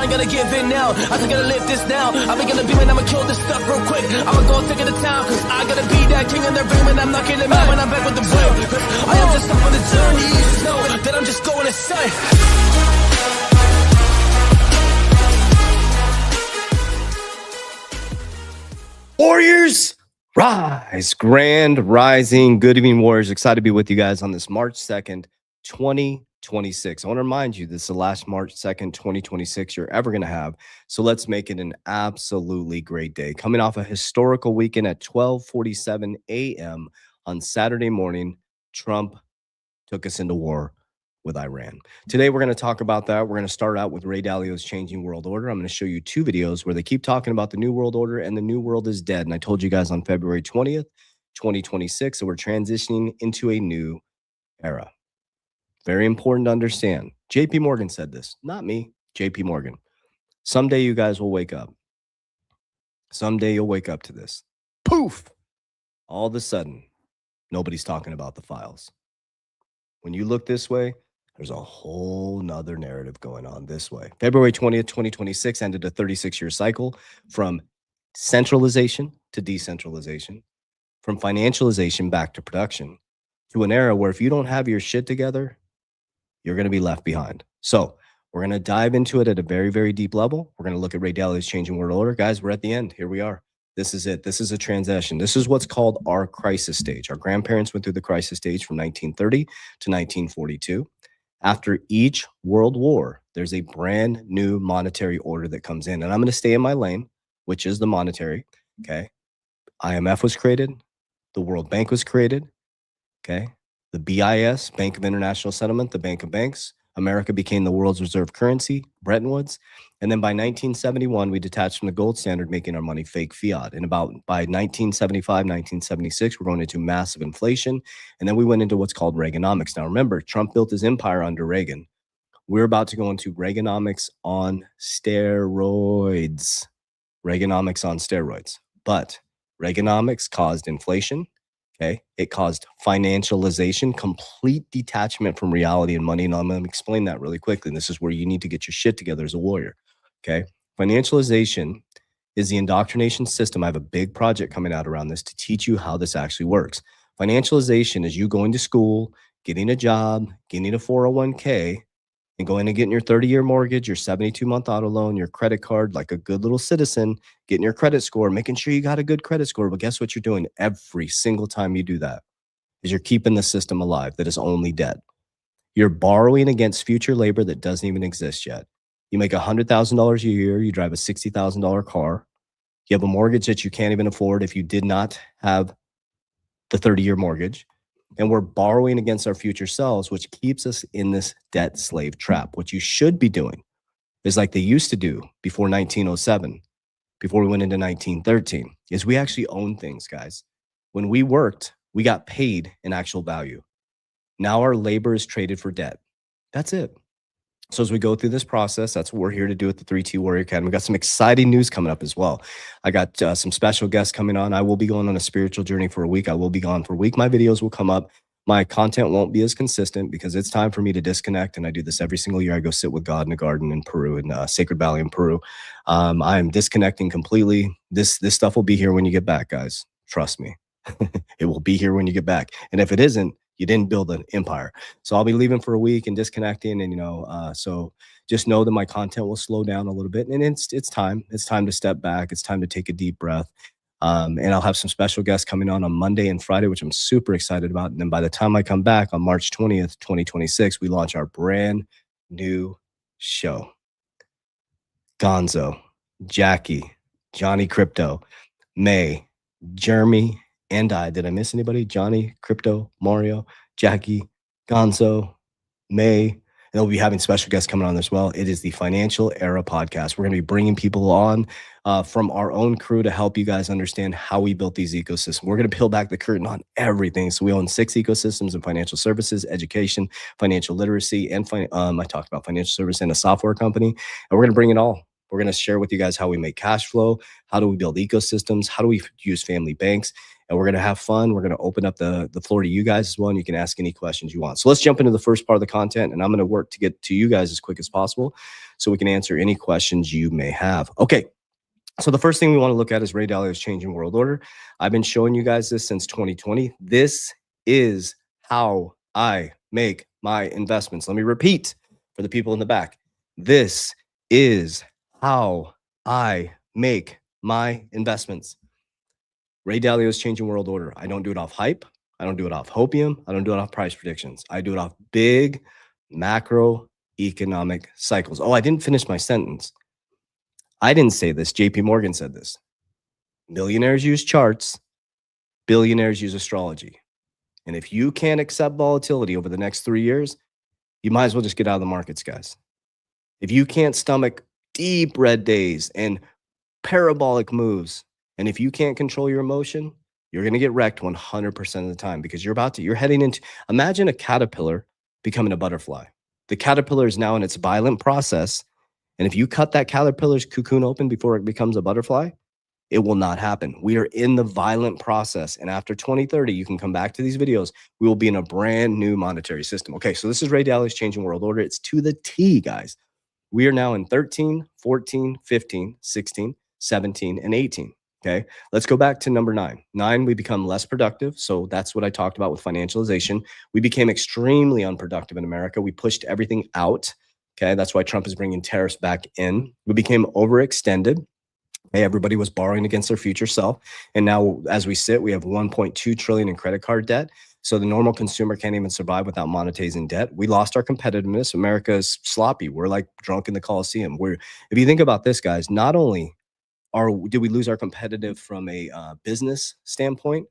ain't gonna give in now. I think I'll live this now. I'm gonna be when I'ma kill this stuff real quick. I'ma go take it to town, cause I gotta be that king in the ring when I'm knocking them out when I'm back with the break. Cause I am just up on the journey. Just know that I'm just going insane. Warriors, rise. Grand rising. Good evening, Warriors. Excited to be with you guys on this March 2nd, 2026. I want to remind you, this is the last March 2nd, 2026 you're ever going to have. So let's make it an absolutely great day. Coming off a historical weekend at 12:47 a.m. on Saturday morning, Trump took us into war with Iran. Today, we're going to talk about that. We're going to start out with Ray Dalio's Changing World Order. I'm going to show you two videos where they keep talking about the New World Order and the New World is dead. And I told you guys on February 20th, 2026, that we're transitioning into a new era. Very important to understand. JP Morgan said this, not me, JP Morgan. Someday you guys will wake up. Someday you'll wake up to this. Poof! All of a sudden, nobody's talking about the files. When you look this way, there's a whole nother narrative going on this way. February 20th, 2026 ended a 36-year cycle from centralization to decentralization, from financialization back to production, to an era where if you don't have your shit together, you're going to be left behind. So we're going to dive into it at a very, very deep level. We're going to look at Ray Dalio's Changing World Order. Guys, we're at the end. Here we are. This is it. This is a transition. This is what's called our crisis stage. Our grandparents went through the crisis stage from 1930 to 1942. After each world war, there's a brand new monetary order that comes in. And I'm going to stay in my lane, which is the monetary. Okay. IMF was created. The World Bank was created. Okay. The BIS, Bank of International Settlement, the Bank of Banks. America became the world's reserve currency, Bretton Woods. And then by 1971, we detached from the gold standard, making our money fake fiat. And by 1975, 1976, we're going into massive inflation. And then we went into what's called Reaganomics. Now, remember, Trump built his empire under Reagan. We're about to go into Reaganomics on steroids. Reaganomics on steroids. But Reaganomics caused inflation. Okay, it caused financialization, complete detachment from reality and money. And I'm going to explain that really quickly. And this is where you need to get your shit together as a warrior. Okay, financialization is the indoctrination system. I have a big project coming out around this to teach you how this actually works. Financialization is you going to school, getting a job, getting a 401k, and going and getting your 30-year mortgage, your 72-month auto loan, your credit card, like a good little citizen, getting your credit score, making sure you got a good credit score. But guess what you're doing every single time you do that is you're keeping the system alive that is only debt. You're borrowing against future labor that doesn't even exist yet. You make $100,000 a year. You drive a $60,000 car. You have a mortgage that you can't even afford if you did not have the 30-year mortgage. And we're borrowing against our future selves, which keeps us in this debt slave trap. What you should be doing is like they used to do before 1907, before we went into 1913, is we actually own things, guys. When we worked, we got paid in actual value. Now our labor is traded for debt. That's it. So as we go through this process, that's what we're here to do at the 3T Warrior Academy. We got some exciting news coming up as well. I got some special guests coming on. I will be going on a spiritual journey for a week. I will be gone for a week. My videos will come up. My content won't be as consistent because it's time for me to disconnect. And I do this every single year. I go sit with God in a garden in Peru, in Sacred Valley in Peru. I am disconnecting completely. This stuff will be here when you get back, guys. Trust me. It will be here when you get back. And if it isn't, you didn't build an empire. So I'll be leaving for a week and disconnecting. And, so just know that my content will slow down a little bit. And it's time. It's time to step back. It's time to take a deep breath. And I'll have some special guests coming on Monday and Friday, which I'm super excited about. And then by the time I come back on March 20th, 2026, we launch our brand new show. Gonzo, Jackie, Johnny Crypto, May, Jeremy, and I. Did I miss anybody? Johnny, Crypto, Mario, Jackie, Gonzo, May. And we'll be having special guests coming on as well. It is the Financial Era Podcast. We're going to be bringing people on from our own crew to help you guys understand how we built these ecosystems. We're going to peel back the curtain on everything. So we own 6 ecosystems in financial services, education, financial literacy, and I talked about financial service and a software company. And we're going to bring it all. We're going to share with you guys how we make cash flow, how do we build ecosystems, how do we use family banks, and we're going to have fun. We're going to open up the floor to you guys as well, and you can ask any questions you want. So let's jump into the first part of the content, and I'm going to work to get to you guys as quick as possible so we can answer any questions you may have. Okay. So the first thing we want to look at is Ray Dalio's changing world order. I've been showing you guys this since 2020. This is how I make my investments. Let me repeat for the people in the back. This is how I make my investments. Ray Dalio's changing world order. I don't do it off hype. I don't do it off hopium. I don't do it off price predictions. I do it off big macroeconomic cycles. Oh, I didn't finish my sentence. I didn't say this. JP Morgan said this. Millionaires use charts. Billionaires use astrology. And if you can't accept volatility over the next 3 years, you might as well just get out of the markets, guys. If you can't stomach deep red days and parabolic moves, and if you can't control your emotion, you're going to get wrecked 100% of the time because you're heading into, imagine a caterpillar becoming a butterfly. The caterpillar is now in its violent process. And if you cut that caterpillar's cocoon open before it becomes a butterfly, it will not happen. We are in the violent process. And after 2030, you can come back to these videos. We will be in a brand new monetary system. Okay, so this is Ray Dalio's changing world order. It's to the T, guys. We are now in 13, 14, 15, 16, 17, and 18. Okay, let's go back to number 9. 9, we become less productive. So that's what I talked about with financialization. We became extremely unproductive in America. We pushed everything out. Okay, that's why Trump is bringing tariffs back in. We became overextended. Hey, everybody was borrowing against their future self. And now as we sit, we have 1.2 trillion in credit card debt. So the normal consumer can't even survive without monetizing debt. We lost our competitiveness. America is sloppy. We're like drunk in the Coliseum. If you think about this, guys, not only did we lose our competitive from a business standpoint,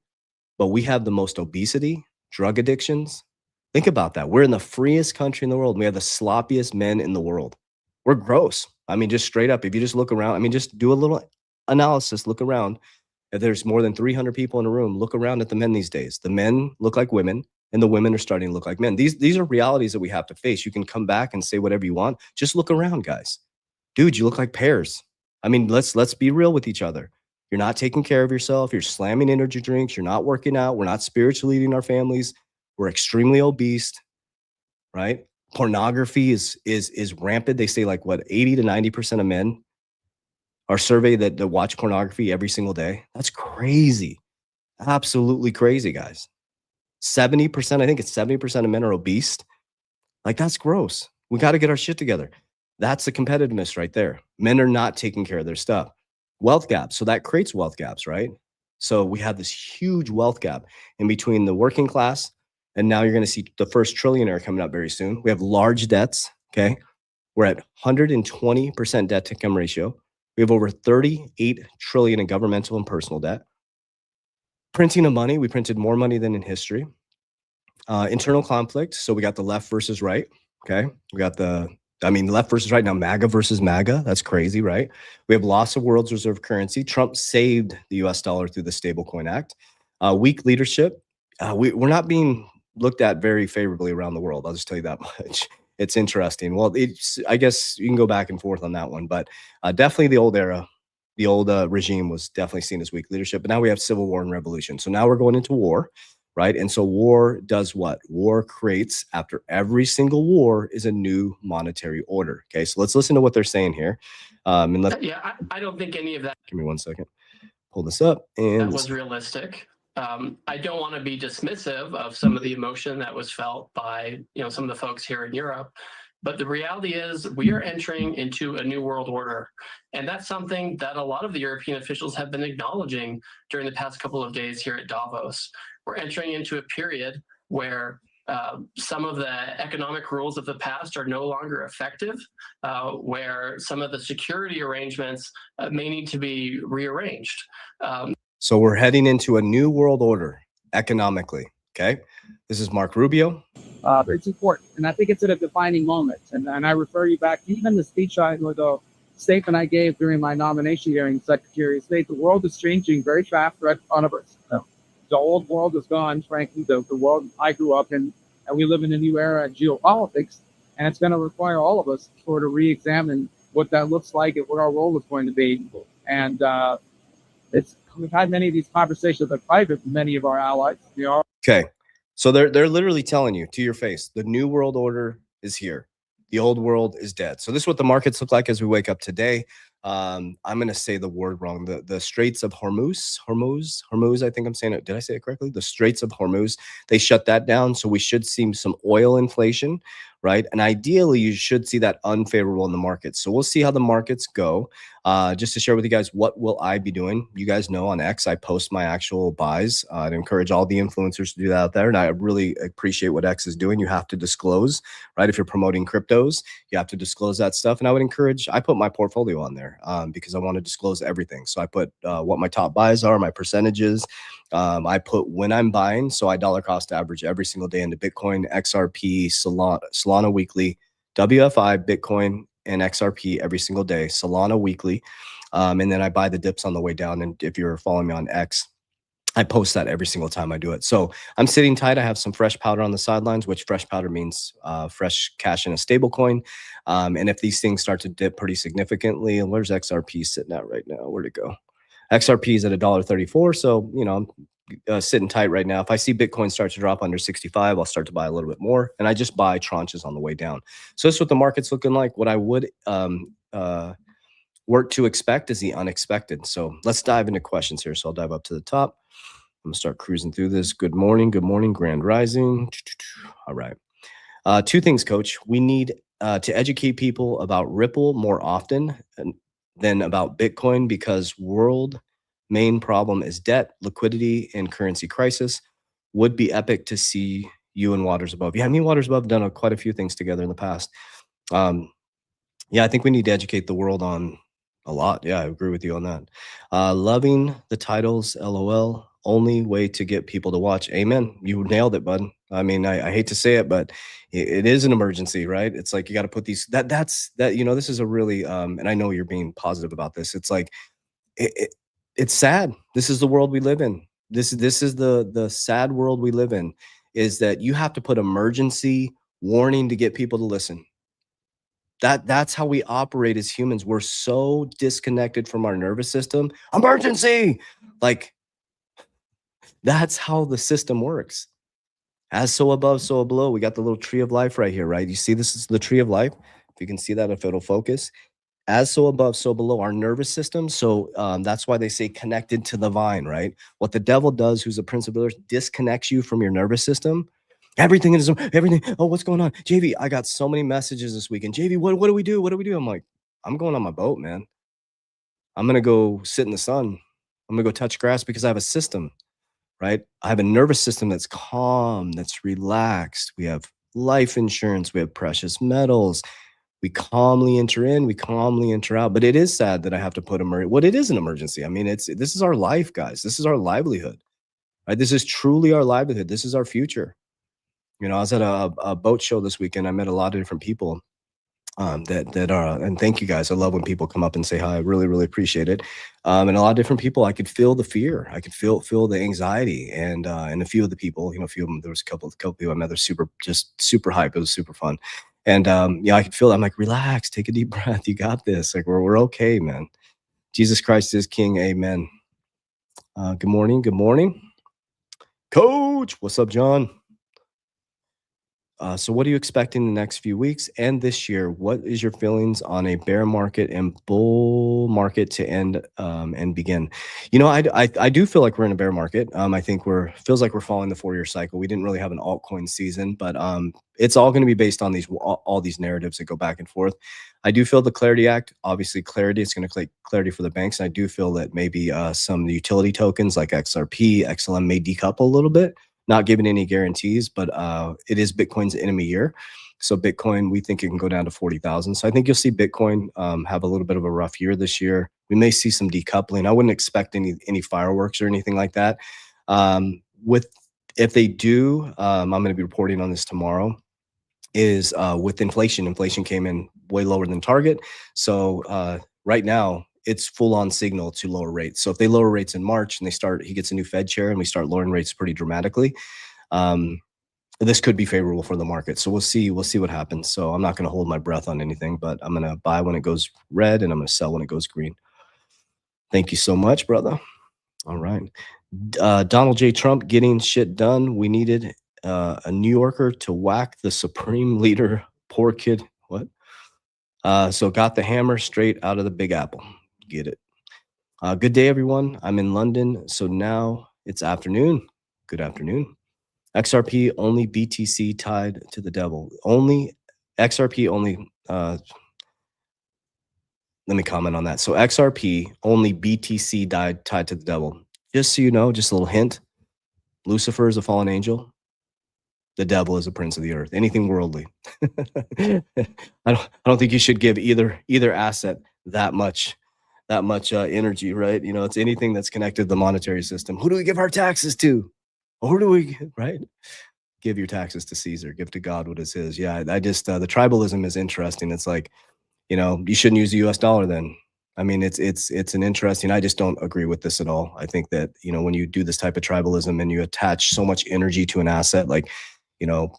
but we have the most obesity, drug addictions. Think about that. We're in the freest country in the world. We have the sloppiest men in the world. We're gross. I mean, just straight up, if you just look around, I mean, just do a little analysis, look around. If there's more than 300 people in a room, look around at the men these days. The men look like women and the women are starting to look like men. These are realities that we have to face. You can come back and say whatever you want. Just look around, guys. Dude, you look like pears. I mean, let's be real with each other. You're not taking care of yourself. You're slamming energy drinks. You're not working out. We're not spiritually leading our families. We're extremely obese, right? Pornography is rampant. They say like what 80 to 90% of men are surveyed that watch pornography every single day. That's crazy. Absolutely crazy, guys. 70%, I think it's 70% of men are obese. Like that's gross. We got to get our shit together. That's the competitiveness right there. Men are not taking care of their stuff. Wealth gaps. So that creates wealth gaps, right? So we have this huge wealth gap in between the working class. And now you're going to see the first trillionaire coming up very soon. We have large debts. Okay. We're at 120% debt to income ratio. We have over 38 trillion in governmental and personal debt. Printing of money. We printed more money than in history. Internal conflict. So we got the left versus right. Okay. We got left versus right now, MAGA versus MAGA. That's crazy, right? We have loss of world's reserve currency. Trump saved the US dollar through the Stablecoin Act. Weak leadership. We're not being looked at very favorably around the world. I'll just tell you that much. It's interesting. Well, I guess you can go back and forth on that one, but definitely the old era, the old regime was definitely seen as weak leadership. But now we have civil war and revolution. So now we're going into war, right? And so war does what? War creates, after every single war, is a new monetary order. Okay, so let's listen to what they're saying here. I don't think any of that. Give me 1 second. Pull this up. And that was realistic. I don't want to be dismissive of some of the emotion that was felt by some of the folks here in Europe, but the reality is we are entering into a new world order, and that's something that a lot of the European officials have been acknowledging during the past couple of days here at Davos. We're entering into a period where some of the economic rules of the past are no longer effective, where some of the security arrangements may need to be rearranged. So we're heading into a new world order economically. Okay. This is Mark Rubio. It's important. And I think it's at a defining moment. And I refer you back to even the the statement I gave during my nomination hearing, Secretary of State. The world is changing very fast right in front of us. The old world is gone, frankly, the world I grew up in, and we live in a new era of geopolitics. And it's going to require all of us to sort of re-examine what that looks like and what our role is going to be. And we've had many of these conversations in private with many of our allies. Okay. So they're literally telling you to your face, the new world order is here. The old world is dead. So this is what the markets look like as we wake up today. I'm going to say the word wrong. The Straits of Hormuz, I think I'm saying it. Did I say it correctly? The Straits of Hormuz, they shut that down. So we should see some oil inflation, right? And ideally, you should see that unfavorable in the markets. So we'll see how the markets go. Just to share with you guys, what will I be doing? You guys know on X, I post my actual buys. I'd encourage all the influencers to do that out there. And I really appreciate what X is doing. You have to disclose, right? If you're promoting cryptos, you have to disclose that stuff. And I would encourage, I put my portfolio on there because I want to disclose everything. So I put what my top buys are, my percentages. I put when I'm buying. So I dollar cost average every single day into Bitcoin, XRP, Solana weekly, WFI, Bitcoin, and XRP every single day, Solana weekly. And then I buy the dips on the way down. And if you're following me on X, I post that every single time I do it. So I'm sitting tight. I have some fresh powder on the sidelines, which fresh powder means fresh cash in a stable coin. And if these things start to dip pretty significantly, and where's XRP sitting at right now? Where'd it go? XRP is at $1.34. So, you know, I'm sitting tight right now. If I see Bitcoin start to drop under 65, I'll start to buy a little bit more. And I just buy tranches on the way down. So that's what the market's looking like. What I would work to expect is the unexpected. So let's dive into questions here. So I'll dive up to the top. I'm gonna start cruising through this. Good morning, Grand Rising. All right. Two things, Coach. We need to educate people about Ripple more often than about Bitcoin, because world main problem is debt, liquidity, and currency crisis. Would be epic to see you and Waters Above. Yeah, me and Waters Above have done quite a few things together in the past. Yeah, I think we need to educate the world on a lot. Yeah, I agree with you on that. Loving the titles, LOL. Only way to get people to watch. Amen. You nailed it, bud. I mean, I hate to say it, but it is an emergency, right? It's like you got to put these. That's you know, this is a really and I know you're being positive about this. It's like it's sad. This is the world we live in. This is the sad world we live in. Is that you have to put emergency warning to get people to listen. That's how we operate as humans. We're so disconnected from our nervous system. Emergency, like. That's how the system works. As so above, so below. We got the little tree of life right here, right? You see, this is the tree of life. If you can see that, if it'll focus. As so above, so below, our nervous system. So that's why they say connected to the vine, right? What the devil does, who's a prince of builders, disconnects you from your nervous system. Everything is everything. Oh, what's going on? JV, I got so many messages this weekend. JV, what do we do? What do we do? I'm like, I'm going on my boat, man. I'm going to go sit in the sun. I'm going to go touch grass because I have a system. Right? I have a nervous system that's calm, that's relaxed. We have life insurance. We have precious metals. We calmly enter in, we calmly enter out. But it is sad that I have to put it is an emergency. I mean, this is our life, guys. This is our livelihood. Right? This is truly our livelihood. This is our future. You know, I was at a boat show this weekend. I met a lot of different people. That are, and thank you guys. I love when people come up and say hi. I really, really appreciate it. And a lot of different people, I could feel the fear. I could feel the anxiety, and a few of the people, you know, a few of them, there was a couple people I met. They're super hype. It was super fun. And yeah, I could feel it. I'm like, relax, take a deep breath. You got this. Like we're okay, man. Jesus Christ is King. Amen. Good morning, Coach. What's up, John? So what are you expecting the next few weeks and this year? What is your feelings on a bear market and bull market to end and begin? You know, I do feel like we're in a bear market. I think feels like we're following the 4-year cycle. We didn't really have an altcoin season, but it's all going to be based on all these narratives that go back and forth. I do feel the Clarity Act, obviously clarity, it's going to create clarity for the banks. And I do feel that maybe some of the utility tokens like XRP, XLM may decouple a little bit. Not giving any guarantees, but it is Bitcoin's enemy year. So Bitcoin, we think it can go down to 40,000. So I think you'll see Bitcoin have a little bit of a rough year this year. We may see some decoupling. I wouldn't expect any fireworks or anything like that. If they do, I'm going to be reporting on this tomorrow, is with inflation. Inflation came in way lower than target. So right now, it's full on signal to lower rates. So if they lower rates in March and he gets a new Fed chair and we start lowering rates pretty dramatically, this could be favorable for the market. So we'll see what happens. So I'm not going to hold my breath on anything, but I'm going to buy when it goes red and I'm going to sell when it goes green. Thank you so much, brother. All right. Donald J. Trump getting shit done. We needed a New Yorker to whack the supreme leader. Poor kid. What? So got the hammer straight out of the Big Apple. Get it. Good day, everyone. I'm in London, so now it's afternoon. Good afternoon. XRP only BTC tied to the devil. Only XRP only. Let me comment on that. So XRP only BTC tied to the devil. Just so you know, just a little hint. Lucifer is a fallen angel. The devil is a prince of the earth. Anything worldly. I don't think you should give either asset that much energy, right? You know, it's anything that's connected to the monetary system. Who do we give our taxes to? Who do we, right? Give your taxes to Caesar. Give to God what is his. Yeah, I just the tribalism is interesting. It's like, you know, you shouldn't use the U.S. dollar then. I mean, it's an interesting. I just don't agree with this at all. I think that, you know, when you do this type of tribalism and you attach so much energy to an asset, like, you know,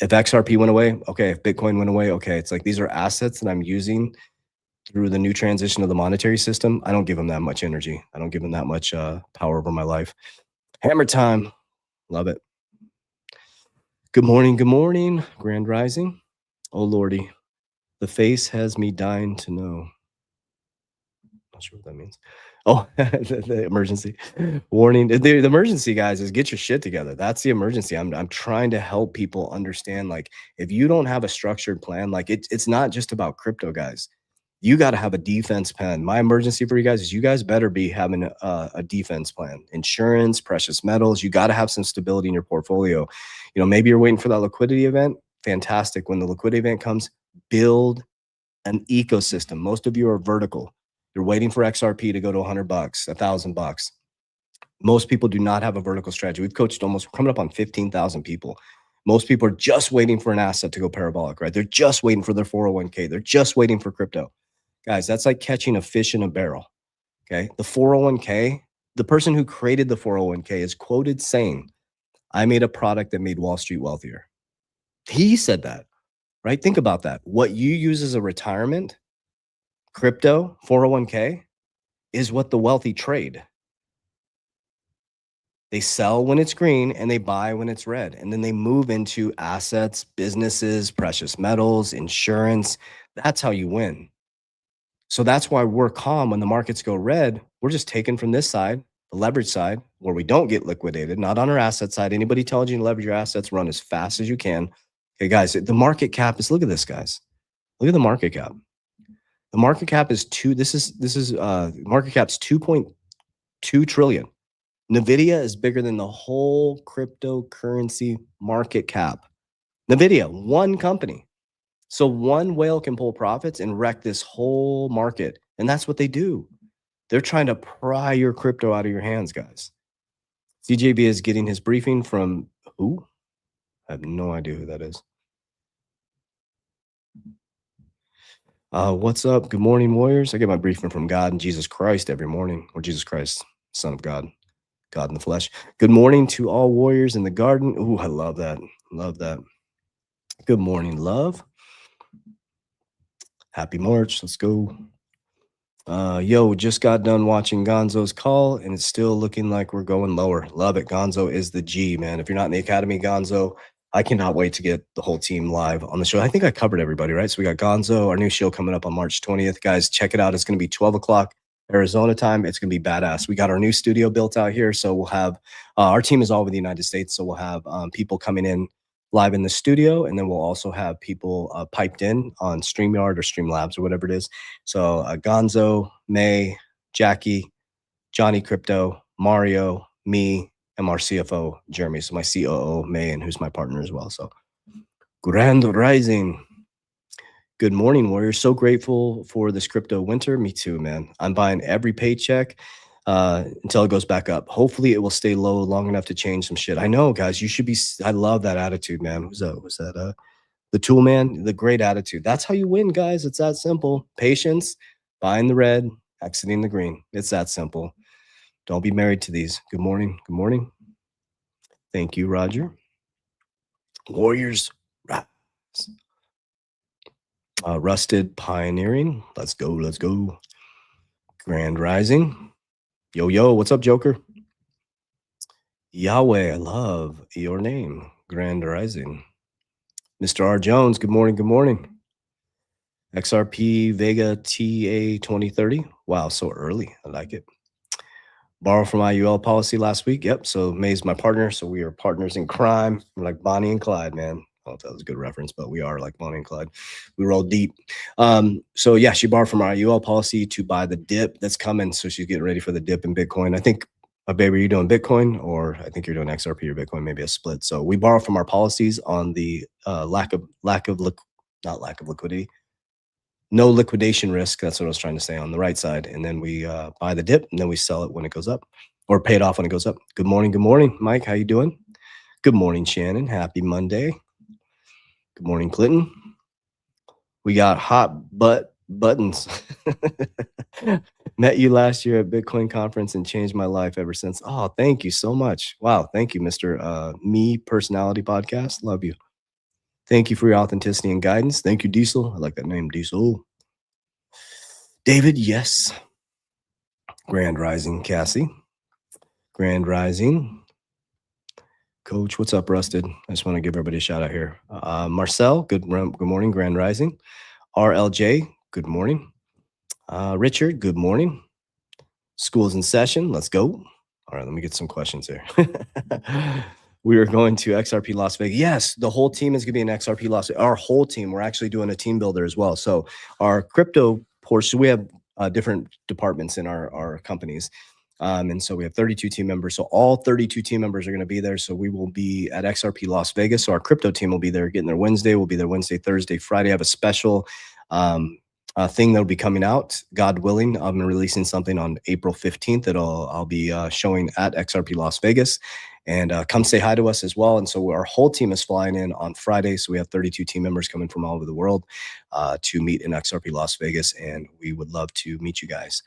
if XRP went away, okay. If Bitcoin went away, okay. It's like these are assets that I'm using through the new transition of the monetary system. I don't give them that much energy. I don't give them that much power over my life. Hammer time. Love it. Good morning. Good morning. Grand Rising. Oh, Lordy. The face has me dying to know. Not sure what that means. Oh, the emergency warning. The emergency, guys, is get your shit together. That's the emergency. I'm trying to help people understand, like, if you don't have a structured plan, like it's not just about crypto, guys. You got to have a defense plan. My emergency for you guys is you guys better be having a defense plan. Insurance, precious metals. You got to have some stability in your portfolio. You know, maybe you're waiting for that liquidity event. Fantastic. When the liquidity event comes, build an ecosystem. Most of you are vertical. You're waiting for XRP to go to $100, $1,000. Most people do not have a vertical strategy. We've coached almost coming up on 15,000 people. Most people are just waiting for an asset to go parabolic, right? They're just waiting for their 401k. They're just waiting for crypto. Guys, that's like catching a fish in a barrel, okay? The 401k, the person who created the 401k is quoted saying, I made a product that made Wall Street wealthier. He said that, right? Think about that. What you use as a retirement, crypto, 401k, is what the wealthy trade. They sell when it's green and they buy when it's red. And then they move into assets, businesses, precious metals, insurance. That's how you win. So that's why we're calm when the markets go red. We're just taking from this side, the leverage side, where we don't get liquidated, not on our asset side. Anybody telling you to leverage your assets, run as fast as you can. Okay, guys, the market cap is, look at this, guys. Look at the market cap. The market cap is market cap's 2.2 trillion. NVIDIA is bigger than the whole cryptocurrency market cap. NVIDIA, one company. So one whale can pull profits and wreck this whole market. And that's what they do. They're trying to pry your crypto out of your hands, guys. CJB is getting his briefing from who? I have no idea who that is. What's up? Good morning, warriors. I get my briefing from God and Jesus Christ every morning, or Jesus Christ, Son of God, God in the flesh. Good morning to all warriors in the garden. Ooh, I love that. Love that. Good morning, love. Happy March. Let's go. Yo, just got done watching Gonzo's call, and it's still looking like we're going lower. Love it. Gonzo is the G, man. If you're not in the academy, Gonzo, I cannot wait to get the whole team live on the show. I think I covered everybody, right? So we got Gonzo, our new show coming up on March 20th. Guys, check it out. It's going to be 12 o'clock Arizona time. It's going to be badass. We got our new studio built out here. So we'll have, our team is all over the United States. So we'll have people coming in live in the studio, and then we'll also have people piped in on StreamYard or Streamlabs or whatever it is. So Gonzo, May, Jackie, Johnny Crypto, Mario, me, and our CFO, Jeremy. So my COO, May, and who's my partner as well. So Grand Rising. Good morning, warriors. So grateful for this crypto winter. Me too, man. I'm buying every paycheck until it goes back up. Hopefully it will stay low long enough to change some shit. I know, guys, you should be, I love that attitude, man. Was that the tool man? The great attitude. That's how you win, guys. It's that simple. Patience, buying the red, exiting the green. It's that simple. Don't be married to these. Good morning. Good morning. Thank you, Roger. Warriors rise. Rusted pioneering. Let's go. Let's go. Grand rising. Yo, what's up, Joker? Yahweh, I love your name. Grand rising. Mr. R. Jones, good morning. Good morning. XRP Vega TA 2030. Wow, so early. I like it. Borrow from IUL policy last week. Yep. So May's my partner. So we are partners in crime. We're like Bonnie and Clyde, man. I don't know if that was a good reference, but we are like Bonnie and Clyde. We roll deep. So yeah, she borrowed from our IUL policy to buy the dip that's coming. So she's getting ready for the dip in Bitcoin. I think, baby, are you doing Bitcoin, or I think you're doing XRP or Bitcoin, maybe a split. So we borrow from our policies on the no liquidation risk. That's what I was trying to say, on the right side. And then we buy the dip, and then we sell it when it goes up, or pay it off when it goes up. Good morning. Good morning, Mike. How you doing? Good morning, Shannon. Happy Monday. Good morning, Clinton. We got hot buttons. Met you last year at Bitcoin conference and changed my life ever since. Oh, thank you so much. Wow. Thank you, Mr. Me Personality Podcast. Love you. Thank you for your authenticity and guidance. Thank you, Diesel. I like that name, Diesel. David, yes. Grand Rising, Cassie. Grand Rising. Coach, what's up, Rusted? I just want to give everybody a shout out here. Marcel, good morning, Grand Rising. RLJ, good morning. Richard, good morning. School's in session. Let's go. All right, let me get some questions here. We are going to XRP Las Vegas. Yes, the whole team is going to be in XRP Las Vegas. Our whole team. We're actually doing a team builder as well. So our crypto portion, we have different departments in our companies. And so we have 32 team members. So all 32 team members are going to be there. So we will be at XRP Las Vegas. So our crypto team will be there getting there Wednesday. We'll be there Wednesday, Thursday, Friday. I have a special thing that'll be coming out, God willing. I'm releasing something on April 15th that I'll be showing at XRP Las Vegas. And come say hi to us as well. And so our whole team is flying in on Friday. So we have 32 team members coming from all over the world to meet in XRP Las Vegas. And we would love to meet you guys.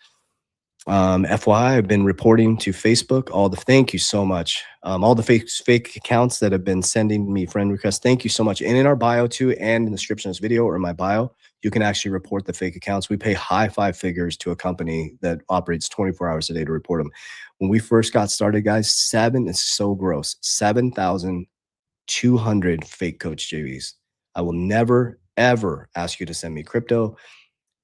FYI, I've been reporting to Facebook. Thank you so much. All the fake accounts that have been sending me friend requests. Thank you so much. And in our bio too, and in the description of this video or in my bio, you can actually report the fake accounts. We pay high five figures to a company that operates 24 hours a day to report them. When we first got started, guys, it's so gross. 7,200 fake coach JVs. I will never, ever ask you to send me crypto.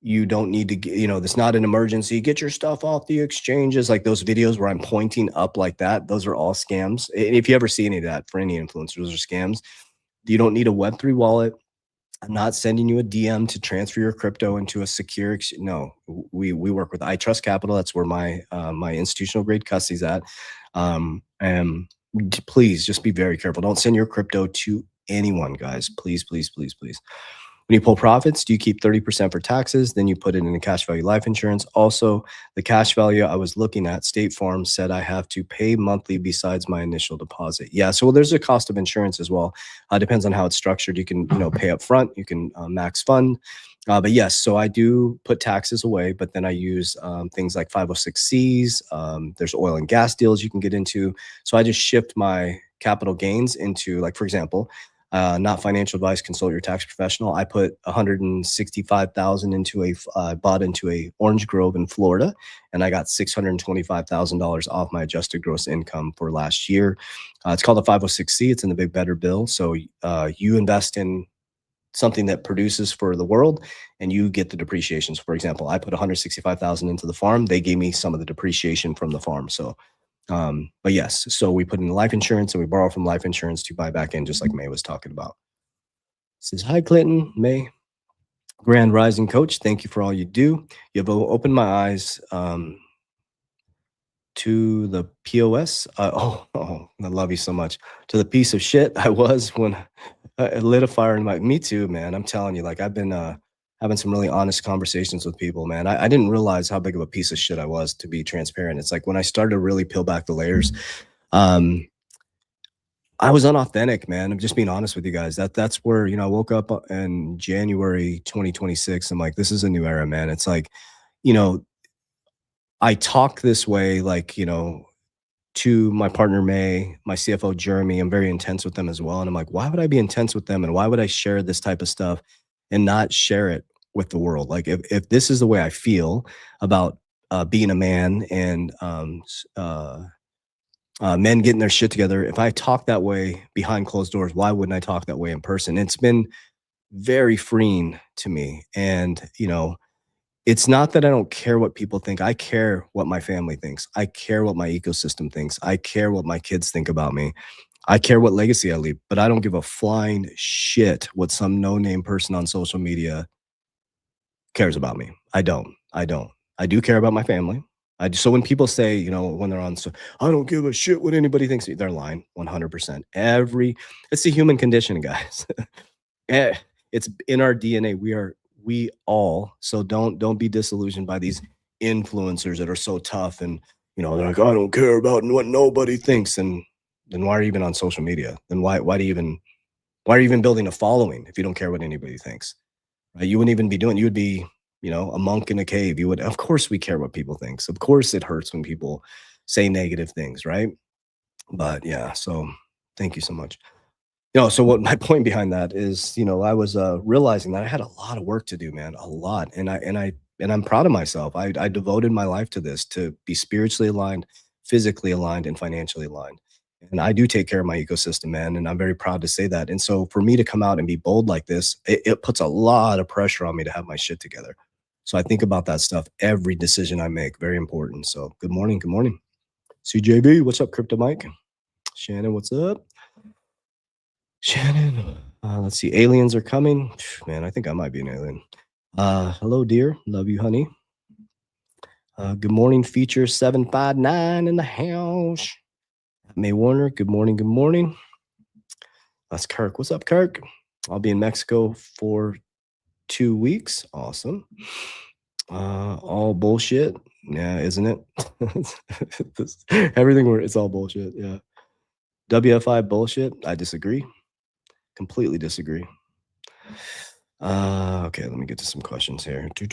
You don't need to get, there's not an emergency. Get your stuff off the exchanges. Like those videos where I'm pointing up like that, those are all scams. And if you ever see any of that for any influencers, those are scams. You don't need a Web3 wallet. I'm not sending you a DM to transfer your crypto into a secure. No, we work with iTrust Capital. That's where my institutional grade custody's at. And please just be very careful. Don't send your crypto to anyone, guys. Please, please, please, please. When you pull profits, do you keep 30% for taxes? Then you put it in a cash value life insurance. Also, the cash value I was looking at, State Farm said I have to pay monthly besides my initial deposit. Yeah, so there's a cost of insurance as well. Depends on how it's structured. You can pay up front. You can max fund. But yes, so I do put taxes away, but then I use things like 506Cs. There's oil and gas deals you can get into. So I just shift my capital gains into, like, for example, not financial advice, consult your tax professional. I put 165,000 into bought into a orange grove in Florida, and I got $625,000 off my adjusted gross income for last year. It's called a 506C. It's in the Big Better Bill. So you invest in something that produces for the world, and you get the depreciations. For example, I put 165,000 into the farm. They gave me some of the depreciation from the farm. So but yes, so we put in life insurance and we borrow from life insurance to buy back in, just like May was talking about. Says, hi, Clinton, May. Grand Rising Coach, thank you for all you do. You have opened my eyes to the POS. I love you so much. To the piece of shit I was when I lit a fire in my, me too, man. I'm telling you, like, I've been having some really honest conversations with people, man. I didn't realize how big of a piece of shit I was, to be transparent. It's like when I started to really peel back the layers, I was unauthentic, man. I'm just being honest with you guys. That's where, I woke up in January 2026. I'm like, this is a new era, man. It's like, I talk this way, like, to my partner, May, my CFO, Jeremy. I'm very intense with them as well. And I'm like, why would I be intense with them? And why would I share this type of stuff and not share it with the world? Like if this is the way I feel about being a man and men getting their shit together, if I talk that way behind closed doors, why wouldn't I talk that way in person? It's been very freeing to me. And, you know, it's not that I don't care what people think. I care what my family thinks. I care what my ecosystem thinks. I care what my kids think about me. I care what legacy I leave, but I don't give a flying shit what some no-name person on social media cares about me. I don't. I do care about my family. So when people say, you know, when they're on, so I don't give a shit what anybody thinks, they're lying 100%. It's the human condition, guys. It's in our DNA. We all, so don't be disillusioned by these influencers that are so tough and, you know, they're like, I don't care about what nobody thinks. And then why are you even on social media? Then why are you even building a following if you don't care what anybody thinks? Right? You wouldn't even be you would be, you know, a monk in a cave. Of course we care what people think. Of course it hurts when people say negative things, right? But yeah, so thank you so much. You know, so what my point behind that is, you know, I was realizing that I had a lot of work to do, man, a lot. And I'm proud of myself. I devoted my life to this, to be spiritually aligned, physically aligned, and financially aligned. And I do take care of my ecosystem, man. And I'm very proud to say that. And so for me to come out and be bold like this, it puts a lot of pressure on me to have my shit together. So I think about that stuff every decision I make. Very important. So good morning. Good morning. CJB, what's up, Crypto Mike? Shannon, what's up? Shannon, let's see. Aliens are coming. Man, I think I might be an alien. Hello, dear. Love you, honey. Good morning, feature 759 in the house. May Warner, good morning. Good morning. That's Kirk. What's up, Kirk? I'll be in Mexico for 2 weeks. Awesome. All bullshit. Yeah, isn't it? It's all bullshit. Yeah. WFI bullshit. I disagree. Completely disagree. Okay, let me get to some questions here. See,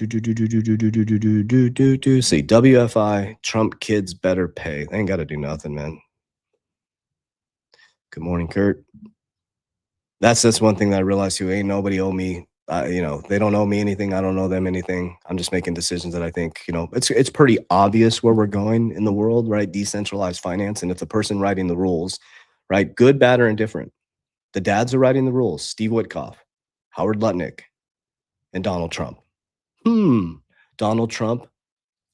WFI, Trump kids better pay. They ain't got to do nothing, man. Good morning, Kurt. That's one thing that I realized too. Ain't nobody owe me. You know, they don't owe me anything. I don't owe them anything. I'm just making decisions that I think, you know, it's pretty obvious where we're going in the world, right? Decentralized finance. And if the person writing the rules, right, good, bad, or indifferent, the dads are writing the rules. Steve Witkoff, Howard Lutnick, and Donald Trump. Donald Trump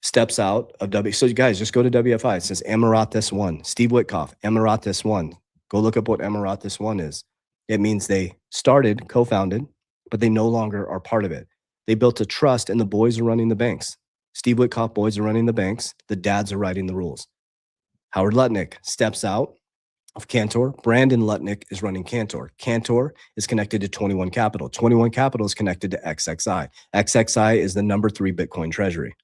steps out of So you guys, just go to WFI. It says Emirates 1. Steve Witkoff, Emirates 1. Go look up what Emirates 1 is. It means they started, co-founded, but they no longer are part of it. They built a trust and the boys are running the banks. Steve Witkoff boys are running the banks. The dads are writing the rules. Howard Lutnick steps out of Cantor. Brandon Lutnick is running Cantor. Cantor is connected to 21 Capital. 21 Capital is connected to XXI. XXI is the number 3 Bitcoin treasury.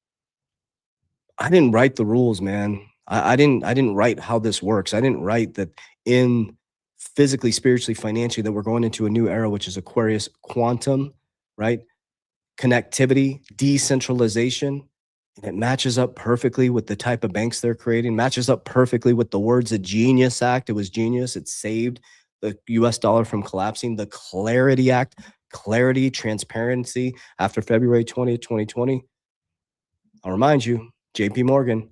I didn't write the rules, man. I didn't write how this works. I didn't write that in physically, spiritually, financially, that we're going into a new era, which is Aquarius quantum, right? Connectivity, decentralization. And it matches up perfectly with the type of banks they're creating, matches up perfectly with the words of Genius Act. It was genius. It saved the US dollar from collapsing. The Clarity Act, clarity, transparency after February 20th, 2020. I'll remind you, JP Morgan,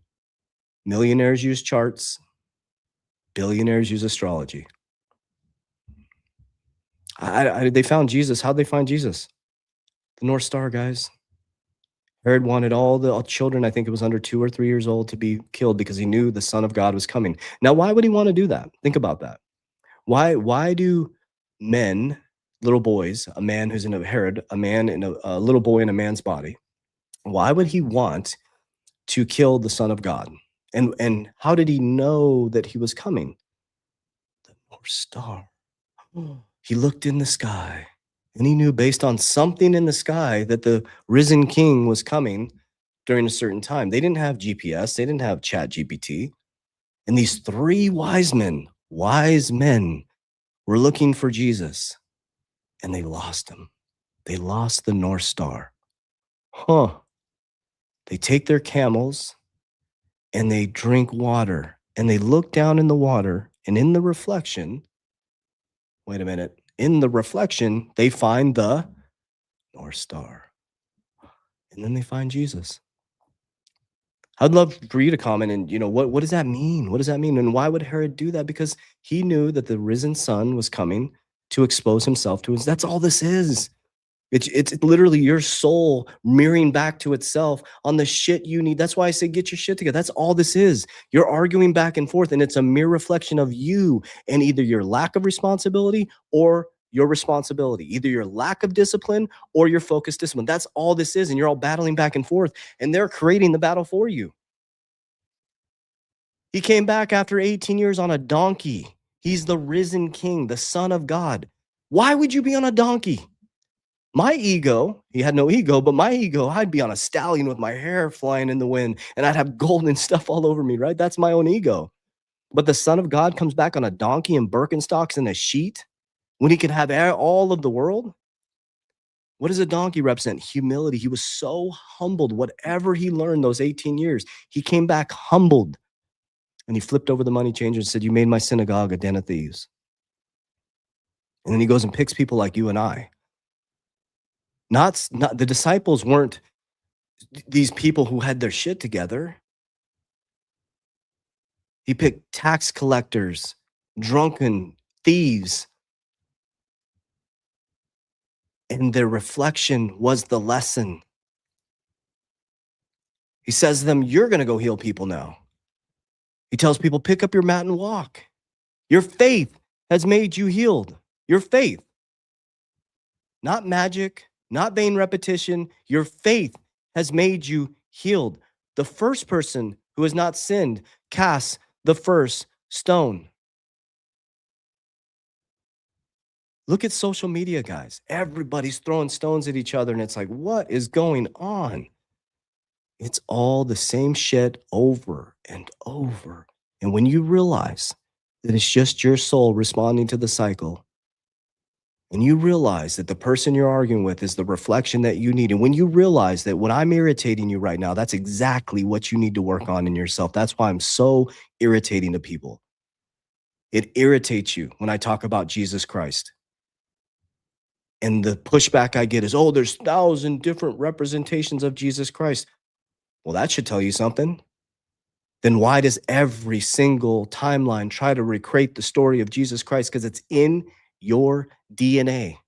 millionaires use charts, billionaires use astrology. They found Jesus. How'd they find Jesus? The North Star, guys. Herod wanted all the children, I think it was under 2 or 3 years old, to be killed because he knew the Son of God was coming. Now, why would he want to do that? Think about that. Why do men, little boys, a man who's in a Herod, a man in a little boy in a man's body, why would he want to kill the Son of God? And how did he know that he was coming? The North Star. He looked in the sky. And he knew based on something in the sky that the risen king was coming during a certain time. They didn't have GPS. They didn't have Chat GPT. And these 3 wise men were looking for Jesus. And they lost him. They lost the North Star. They take their camels and they drink water And they look down in the water, and in the reflection, wait a minute, in the reflection, they find the North Star. And then they find Jesus. I'd love for you to comment and, what does that mean? What does that mean? And why would Herod do that? Because he knew that the risen son was coming to expose himself to us. That's all this is. It's literally your soul mirroring back to itself on the shit you need. That's why I say get your shit together. That's all this is. You're arguing back and forth, and it's a mere reflection of you and either your lack of responsibility or your responsibility, either your lack of discipline or your focused discipline. That's all this is. And you're all battling back and forth, and they're creating the battle for you. He came back after 18 years on a donkey. He's the risen king, the son of God. Why would you be on a donkey? My ego, he had no ego, but my ego, I'd be on a stallion with my hair flying in the wind and I'd have gold and stuff all over me, right? That's my own ego. But the Son of God comes back on a donkey and Birkenstocks and a sheet when he could have all of the world. What does a donkey represent? Humility. He was so humbled. Whatever he learned those 18 years, he came back humbled. And he flipped over the money changer and said, "You made my synagogue a den of thieves." And then he goes and picks people like you and I. Not the disciples weren't these people who had their shit together. He picked tax collectors, drunken thieves. And their reflection was the lesson. He says to them, "You're going to go heal people now." He tells people, "Pick up your mat and walk." Your faith has made you healed. Your faith. Not magic, not vain repetition. Your faith has made you healed. The first person who has not sinned casts the first stone. Look at social media, guys. Everybody's throwing stones at each other, and it's like, what is going on? It's all the same shit over and over. And when you realize that it's just your soul responding to the cycle, and you realize that the person you're arguing with is the reflection that you need, and when you realize that when I'm irritating you right now, that's exactly what you need to work on in yourself. That's why I'm so irritating to people. It irritates you when I talk about Jesus Christ. And the pushback I get is, "Oh, there's 1,000 different representations of Jesus Christ." Well, that should tell you something. Then why does every single timeline try to recreate the story of Jesus Christ? Because it's in your DNA.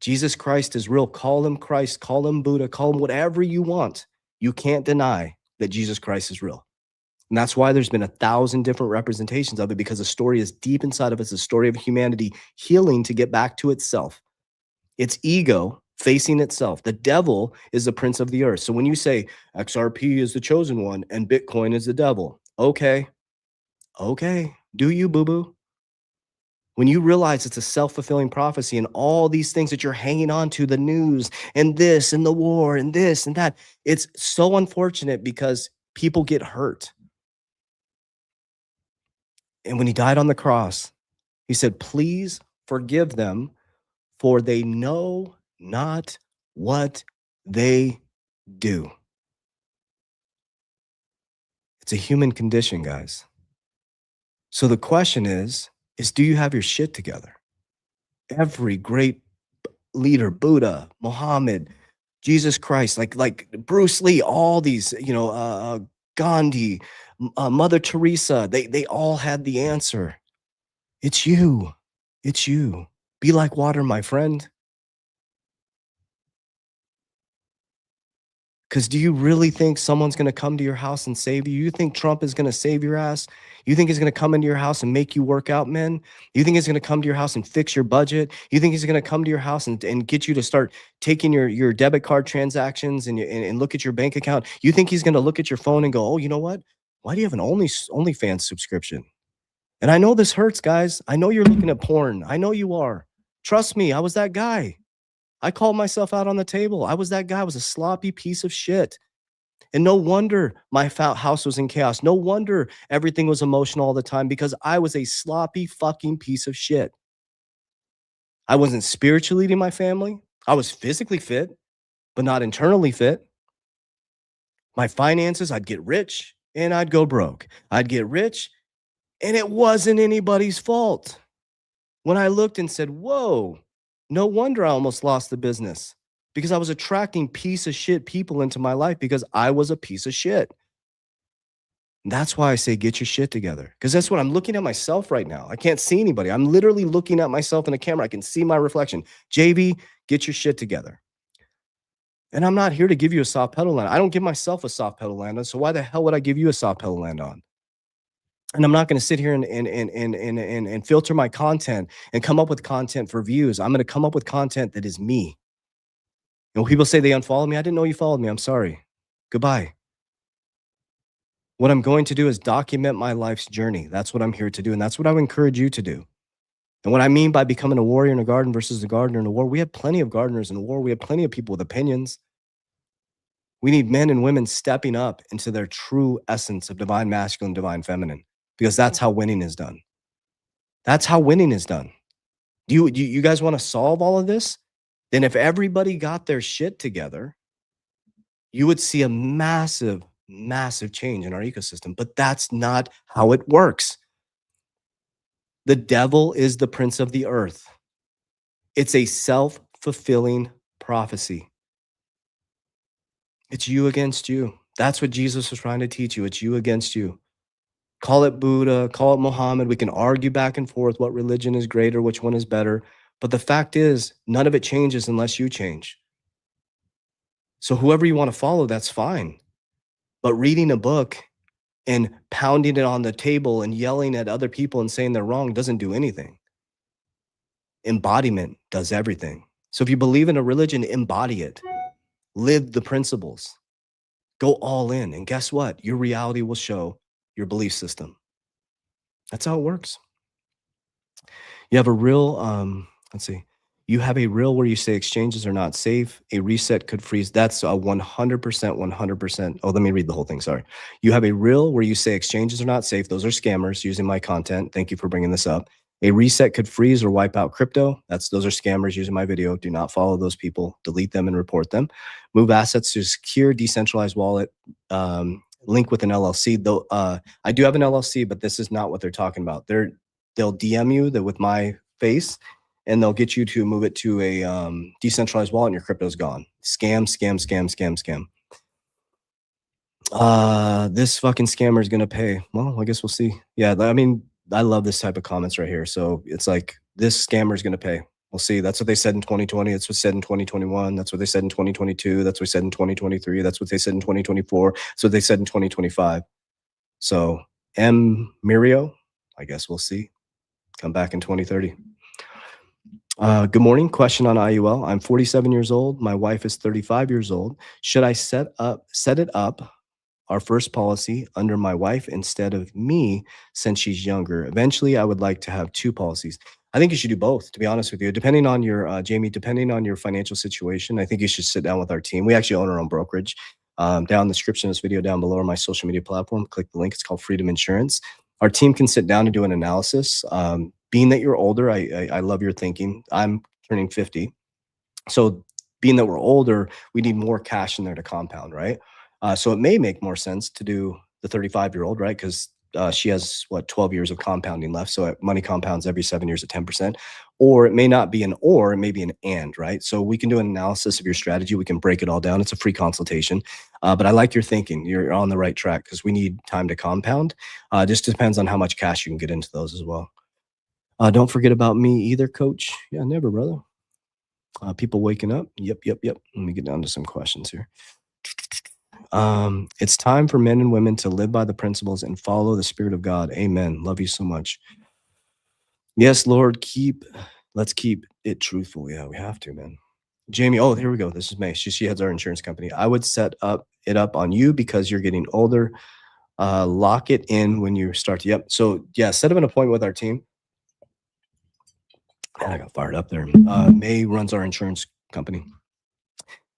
Jesus Christ is real. Call him Christ, call him Buddha, call him whatever you want. You can't deny that Jesus Christ is real. And that's why there's been 1,000 different representations of it, because the story is deep inside of us, the story of humanity healing to get back to itself. It's ego facing itself. The devil is the prince of the earth. So when you say XRP is the chosen one and Bitcoin is the devil, okay, do you, boo-boo? When you realize it's a self-fulfilling prophecy and all these things that you're hanging on to, the news and this and the war and this and that, it's so unfortunate because people get hurt. And when he died on the cross, he said, "Please forgive them, for they know not what they do." It's a human condition, guys. So the question is do you have your shit together? Every great leader, Buddha, Muhammad, Jesus Christ, like Bruce Lee, all these, Gandhi, Mother Teresa, they all had the answer. It's you. It's you. Be like water, my friend. Because do you really think someone's going to come to your house and save you? You think Trump is going to save your ass? You think he's going to come into your house and make you work out, men? You think he's going to come to your house and fix your budget? You think he's going to come to your house and get you to start taking your debit card transactions and look at your bank account? You think he's going to look at your phone and go, "Oh, you know what? Why do you have an OnlyFans subscription?" And I know this hurts, guys. I know you're looking at porn. I know you are. Trust me, I was that guy. I called myself out on the table. I was that guy. I was a sloppy piece of shit. And no wonder my house was in chaos. No wonder everything was emotional all the time, because I was a sloppy fucking piece of shit. I wasn't spiritually leading my family. I was physically fit, but not internally fit. My finances, I'd get rich and I'd go broke. I'd get rich, and it wasn't anybody's fault. When I looked and said, whoa, no wonder I almost lost the business, because I was attracting piece of shit people into my life because I was a piece of shit. And that's why I say get your shit together, because that's what I'm looking at myself right now. I can't see anybody. I'm literally looking at myself in the camera. I can see my reflection. JV, get your shit together. And I'm not here to give you a soft pedal land. I don't give myself a soft pedal land on. So why the hell would I give you a soft pedal land on? And I'm not going to sit here and filter my content and come up with content for views. I'm going to come up with content that is me. And when people say they unfollow me, I didn't know you followed me. I'm sorry. Goodbye. What I'm going to do is document my life's journey. That's what I'm here to do. And that's what I would encourage you to do. And what I mean by becoming a warrior in a garden versus a gardener in a war, we have plenty of gardeners in a war. We have plenty of people with opinions. We need men and women stepping up into their true essence of divine masculine, divine feminine, because that's how winning is done. That's how winning is done. Do you guys want to solve all of this? Then if everybody got their shit together, you would see a massive, massive change in our ecosystem. But that's not how it works. The devil is the prince of the earth. It's a self-fulfilling prophecy. It's you against you. That's what Jesus was trying to teach you. It's you against you. Call it Buddha, call it Muhammad. We can argue back and forth what religion is greater, which one is better. But the fact is, none of it changes unless you change. So whoever you want to follow, that's fine. But reading a book and pounding it on the table and yelling at other people and saying they're wrong doesn't do anything. Embodiment does everything. So if you believe in a religion, embody it. Live the principles. Go all in. And guess what? Your reality will show your belief system. That's how it works. You have a real, let's see. You have a real where you say exchanges are not safe. A reset could freeze. That's a 100%. Oh, let me read the whole thing. Sorry. You have a real where you say exchanges are not safe. Those are scammers using my content. Thank you for bringing this up. A reset could freeze or wipe out crypto. Those are scammers using my video. Do not follow those people. Delete them and report them. Move assets to a secure decentralized wallet. Link with an LLC. Though I do have an LLC, but this is not what they're talking about. They'll DM you with my face, and they'll get you to move it to a decentralized wallet, and your crypto's gone. Scam. This fucking scammer is gonna pay. Well, I guess we'll see. Yeah, I mean, I love this type of comments right here. So it's like, this scammer is gonna pay. We'll see. That's what they said in 2020. That's what said in 2021. That's what they said in 2022. That's what they said in 2023. That's what they said in 2024. That's what they said in 2025. So Mirio, I guess we'll see. Come back in 2030. Good morning. Question on IUL. I'm 47 years old. My wife is 35 years old. Should I set it up, our first policy, under my wife instead of me, since she's younger? Eventually, I would like to have two policies. I think you should do both, to be honest with you. Depending on your, Jamie, depending on your financial situation, I think you should sit down with our team. We actually own our own brokerage. Down in the description of this video, down below, on my social media platform, click the link. It's called Freedom Insurance. Our team can sit down and do an analysis. Being that you're older, I love your thinking. I'm turning 50. So being that we're older, we need more cash in there to compound, right? So it may make more sense to do the 35-year-old, right? Because she has, 12 years of compounding left. So money compounds every 7 years at 10%. Or it may not be an or, it may be an and, right? So we can do an analysis of your strategy. We can break it all down. It's a free consultation. But I like your thinking. You're on the right track because we need time to compound. Just depends on how much cash you can get into those as well. Don't forget about me either, coach. Yeah, never, brother. People waking up. Yep. Let me get down to some questions here. It's time for men and women to live by the principles and follow the Spirit of God. Amen. Love you so much. Yes, Lord, let's keep it truthful. Yeah, we have to, man. Jamie, oh, here we go. This is May. She heads our insurance company. I would set it up on you because you're getting older. Lock it in when you start to, yep. So yeah, set up an appointment with our team. I got fired up there. May runs our insurance company.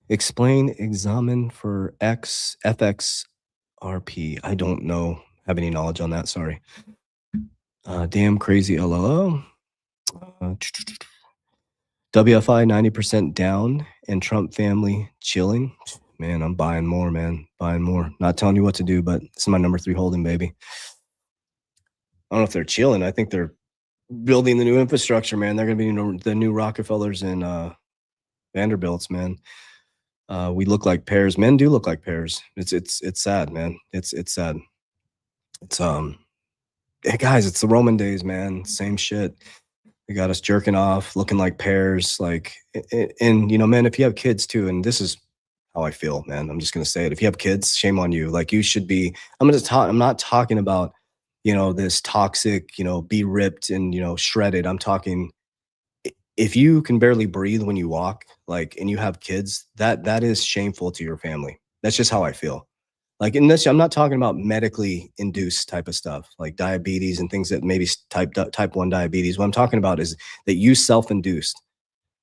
Examine for FXRP. I don't know, have any knowledge on that. Sorry. Damn crazy LLO. WFI 90% down and Trump family chilling. Man, I'm buying more, man. Buying more. Not telling you what to do, but this is my number 3 holding, baby. I don't know if they're chilling. I think they're building the new infrastructure, man. They're going to be the new Rockefellers and Vanderbilts, man. We look like pears. Men do look like pears. It's sad, man. It's sad. It's hey guys, it's the Roman days, man. Same shit. They got us jerking off, looking like pears. Like, and you know, man, if you have kids too, and this is how I feel, man. I'm just gonna say it. If you have kids, shame on you. Like, you should be. I'm not talking about, you know, this toxic, you know, be ripped and, you know, shredded. I'm talking, if you can barely breathe when you walk, like, and you have kids, that is shameful to your family. That's just how I feel. Like, in this, I'm not talking about medically induced type of stuff, like diabetes and things that maybe type 1 diabetes. What I'm talking about is that you self-induced.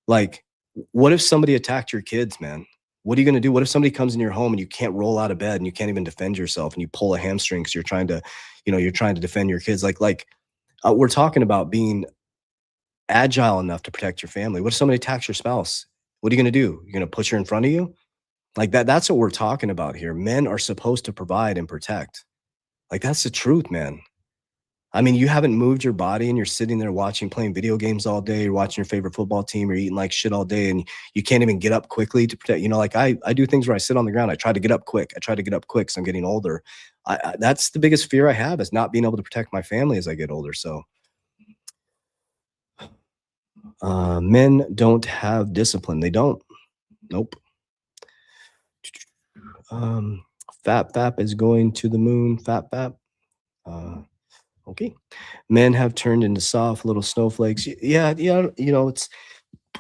Like, what if somebody attacked your kids, man? What are you going to do? What if somebody comes in your home and you can't roll out of bed and you can't even defend yourself and you pull a hamstring because you're trying to, you know, you're trying to defend your kids? We're talking about being agile enough to protect your family. What if somebody attacks your spouse? What are you going to do? You're going to push her in front of you? Like that's what we're talking about here. Men are supposed to provide and protect. Like, that's the truth, man. I mean, you haven't moved your body and you're sitting there playing video games all day, you're watching your favorite football team, you're eating like shit all day, and you can't even get up quickly to protect, you know, like I do things where I sit on the ground. I try to get up quick. So I'm getting older. That's the biggest fear I have, is not being able to protect my family as I get older. So men don't have discipline. They don't. Nope. Fap is going to the moon. Fap. Okay. Men have turned into soft little snowflakes. Yeah. You know,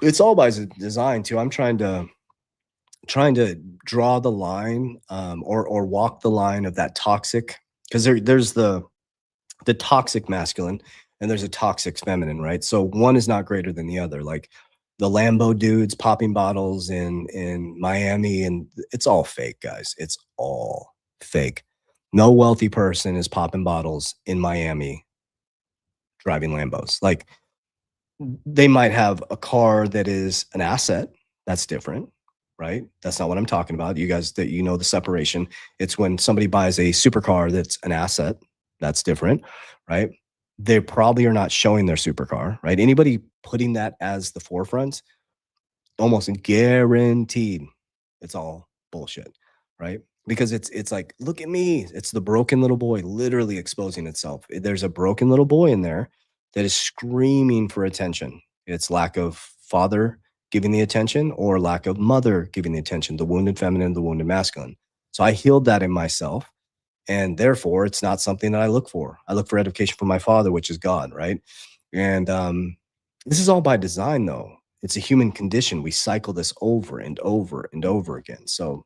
it's all by design too. I'm trying to draw the line, or walk the line of that toxic, because there's the toxic masculine and there's a toxic feminine, right? So one is not greater than the other. Like the Lambo dudes popping bottles in Miami, and it's all fake, guys. It's all fake. No wealthy person is popping bottles in Miami driving Lambos. Like, they might have a car that is an asset. That's different, right? That's not what I'm talking about. You guys, that you know the separation. It's when somebody buys a supercar that's an asset. That's different, right? They probably are not showing their supercar, right? Anybody putting that as the forefront, almost guaranteed it's all bullshit, right? Because it's like, look at me. It's the broken little boy literally exposing itself. There's a broken little boy in there that is screaming for attention. It's lack of father giving the attention, or lack of mother giving the attention, the wounded feminine, the wounded masculine. So I healed that in myself. And therefore, it's not something that I look for. I look for edification from my father, which is God, right? And this is all by design, though. It's a human condition. We cycle this over and over and over again. So,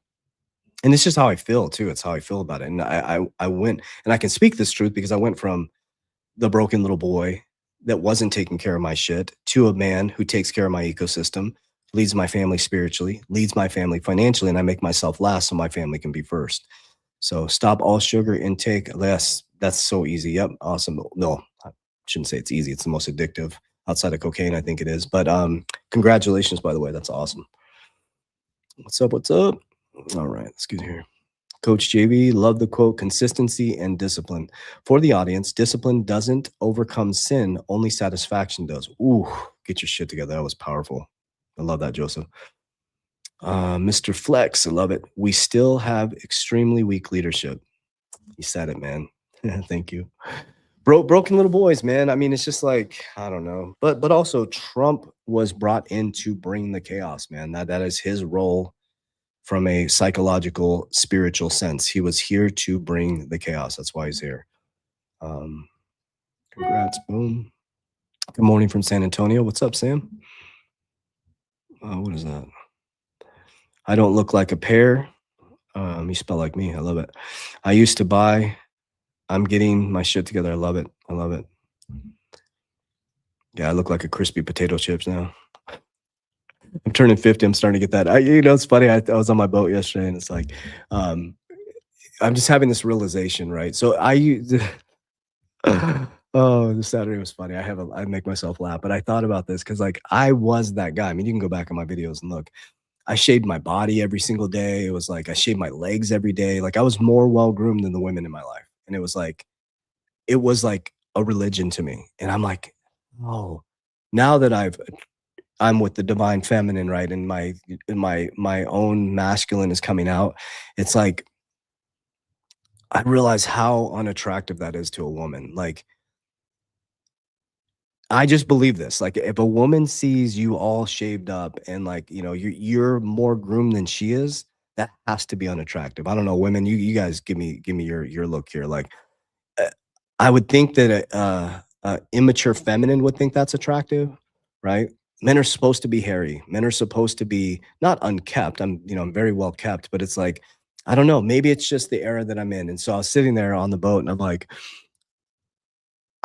and it's just how I feel too. It's how I feel about it. And I went, and I can speak this truth because I went from the broken little boy that wasn't taking care of my shit to a man who takes care of my ecosystem, leads my family spiritually, leads my family financially, and I make myself last so my family can be first. So stop all sugar intake. That's so easy. Yep. Awesome. No, I shouldn't say it's easy. It's the most addictive outside of cocaine. I think it is. But congratulations, by the way. That's awesome. What's up? What's up? All right. Let's get here. Coach JV, love the quote, consistency and discipline. For the audience, discipline doesn't overcome sin. Only satisfaction does. Ooh, get your shit together. That was powerful. I love that, Joseph. Mr. Flex, I love it. We still have extremely weak leadership. You said it, man. Thank you. Broken little boys, man. I mean, it's just like, I don't know. But also Trump was brought in to bring the chaos, man. That is his role from a psychological, spiritual sense. He was here to bring the chaos. That's why he's here. Congrats, boom. Good morning from San Antonio. What's up, Sam? What is that? I don't look like a pear. You spell like me. I love it. I used to buy. I'm getting my shit together. I love it. I love it. Yeah, I look like a crispy potato chips now. I'm turning 50. I'm starting to get that. You know, it's funny. I was on my boat yesterday, and it's like, I'm just having this realization, right? So oh, the Saturday was funny. I make myself laugh, but I thought about this because, like, I was that guy. I mean, you can go back in my videos and look. I shaved my body every single day. It was like I shaved my legs every day. Like I was more well-groomed than the women in my life. And it was like a religion to me. And I'm like, oh, now that I'm with the divine feminine, right? And my own masculine is coming out. It's like I realize how unattractive that is to a woman. Like I just believe this. Like if a woman sees you all shaved up and like, you know, you're more groomed than she is, that has to be unattractive. I don't know, women, you guys give me your look here. Like I would think that a immature feminine would think that's attractive, right? Men are supposed to be hairy. Men are supposed to be not unkept. I'm very well kept, but it's like, I don't know, maybe it's just the era that I'm in. And so I was sitting there on the boat and I'm like,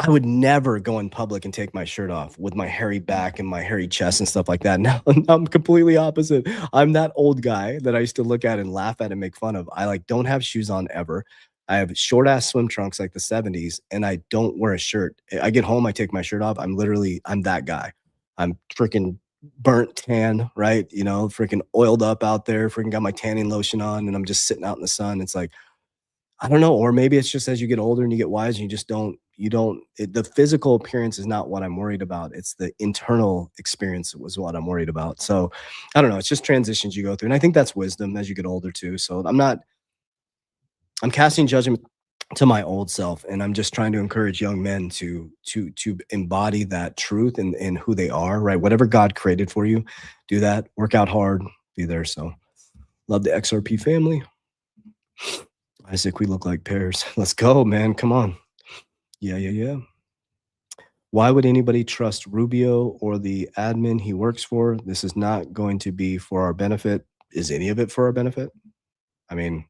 I would never go in public and take my shirt off with my hairy back and my hairy chest and stuff like that. Now I'm completely opposite. I'm that old guy that I used to look at and laugh at and make fun of. I like don't have shoes on ever. I have short ass swim trunks like the 70s and I don't wear a shirt. I get home, I take my shirt off. I'm that guy. I'm freaking burnt tan, right? You know, freaking oiled up out there, freaking got my tanning lotion on and I'm just sitting out in the sun. It's like, I don't know, or maybe it's just as you get older and you get wise and the physical appearance is not what I'm worried about. It's the internal experience was what I'm worried about. So I don't know. It's just transitions you go through. And I think that's wisdom as you get older too. So I'm casting judgment to my old self. And I'm just trying to encourage young men to embody that truth in who they are, right? Whatever God created for you, do that, work out hard, be there. So love the XRP family. Isaac, we look like pairs. Let's go, man. Come on. Yeah. Why would anybody trust Rubio or the admin he works for? This is not going to be for our benefit. Is any of it for our benefit? I mean,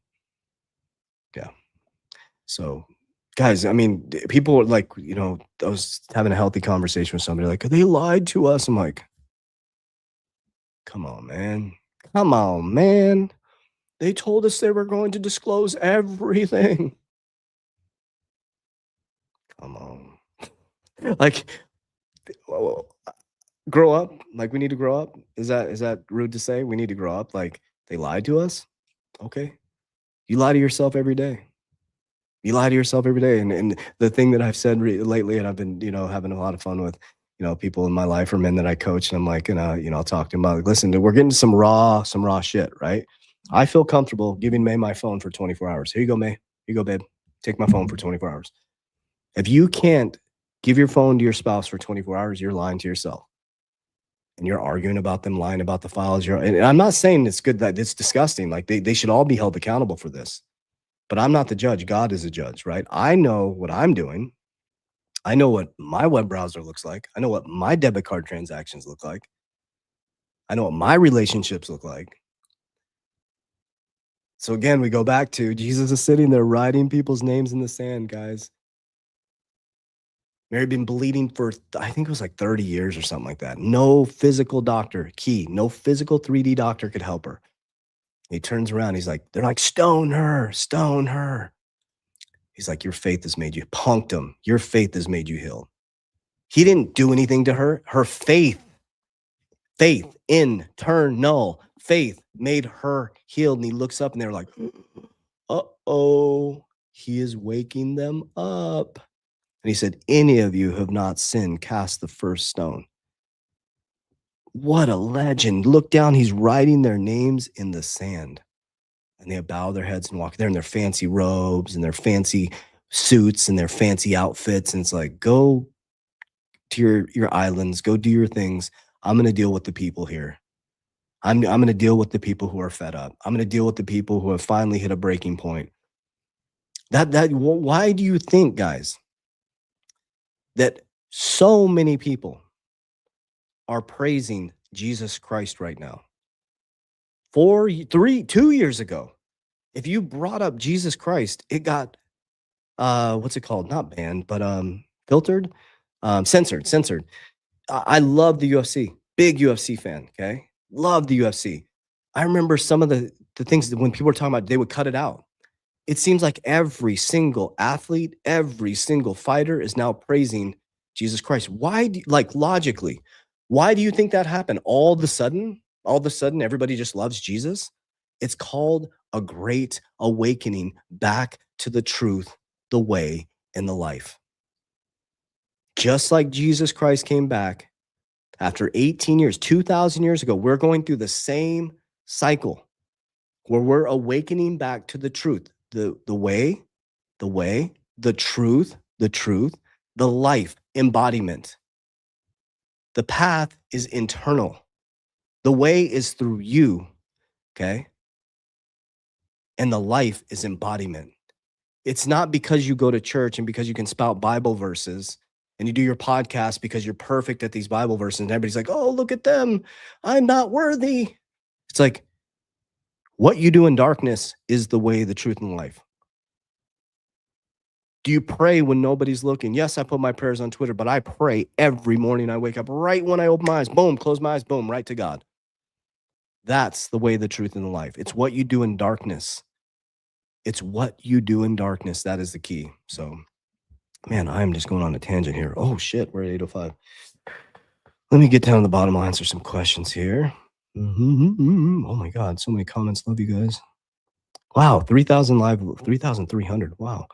yeah. So, guys, I mean, people are like, you know, I was having a healthy conversation with somebody like, they lied to us. I'm like, come on, man. Come on, man. They told us they were going to disclose everything. Come on. Like, grow up. Like, we need to grow up. Is that rude to say? We need to grow up. Like, they lied to us. Okay. You lie to yourself every day. You lie to yourself every day. And the thing that I've said lately, and I've been, you know, having a lot of fun with, you know, people in my life or men that I coach. And I'm like, I'll talk to them about, like, listen, we're getting some raw shit, right? I feel comfortable giving May my phone for 24 hours. Here you go, May. Here you go, babe. Take my phone for 24 hours. If you can't give your phone to your spouse for 24 hours, you're lying to yourself. And you're arguing about them, lying about the files. And I'm not saying it's good, that it's disgusting. Like they should all be held accountable for this. But I'm not the judge. God is a judge, right? I know what I'm doing. I know what my web browser looks like. I know what my debit card transactions look like. I know what my relationships look like. So again, we go back to Jesus is sitting there writing people's names in the sand, guys. Mary had been bleeding for, I think it was like 30 years or something like that. No physical doctor, no physical 3D doctor could help her. He turns around, they're like, stone her. He's like, your faith has made you, punked him. Your faith has made you healed. He didn't do anything to her. Her faith, internal faith made her healed. And he looks up and they're like, uh-oh, he is waking them up. And he said, any of you who have not sinned, cast the first stone. What a legend. Look down, he's writing their names in the sand. And they bow their heads and walk there in their fancy robes and their fancy suits and their fancy outfits. And it's like, go to your islands, go do your things. I'm going to deal with the people here. I'm going to deal with the people who are fed up. I'm going to deal with the people who have finally hit a breaking point. Why do you think, guys, that so many people are praising Jesus Christ right now? 2 years ago, if you brought up Jesus Christ, it got, what's it called? Not banned, but filtered, censored. I love the UFC, big UFC fan. Okay. Love the UFC. I remember some of the things that when people were talking about, they would cut it out. It seems like every single athlete, every single fighter is now praising Jesus Christ. Why, logically, why do you think that happened all of a sudden? All of a sudden, everybody just loves Jesus. It's called a great awakening back to the truth, the way, and the life. Just like Jesus Christ came back after 18 years, 2,000 years ago, we're going through the same cycle where we're awakening back to the truth, the way, the truth, the life, embodiment. The path is internal. The way is through you, okay? And the life is embodiment. It's not because you go to church and because you can spout Bible verses and you do your podcast because you're perfect at these Bible verses and everybody's like, oh, look at them. I'm not worthy. It's like, what you do in darkness is the way, the truth, and life. Do you pray when nobody's looking? Yes, I put my prayers on Twitter, but I pray every morning. I wake up right when I open my eyes, boom, close my eyes, boom, right to God. That's the way, the truth, and the life. It's what you do in darkness. It's what you do in darkness. That is the key. So, man, I'm just going on a tangent here. Oh, shit, we're at 8:05. Let me get down to the bottom. I'll answer some questions here. Oh, my God, so many comments. Love you guys. Wow, 3,000 live, 3,300. Wow.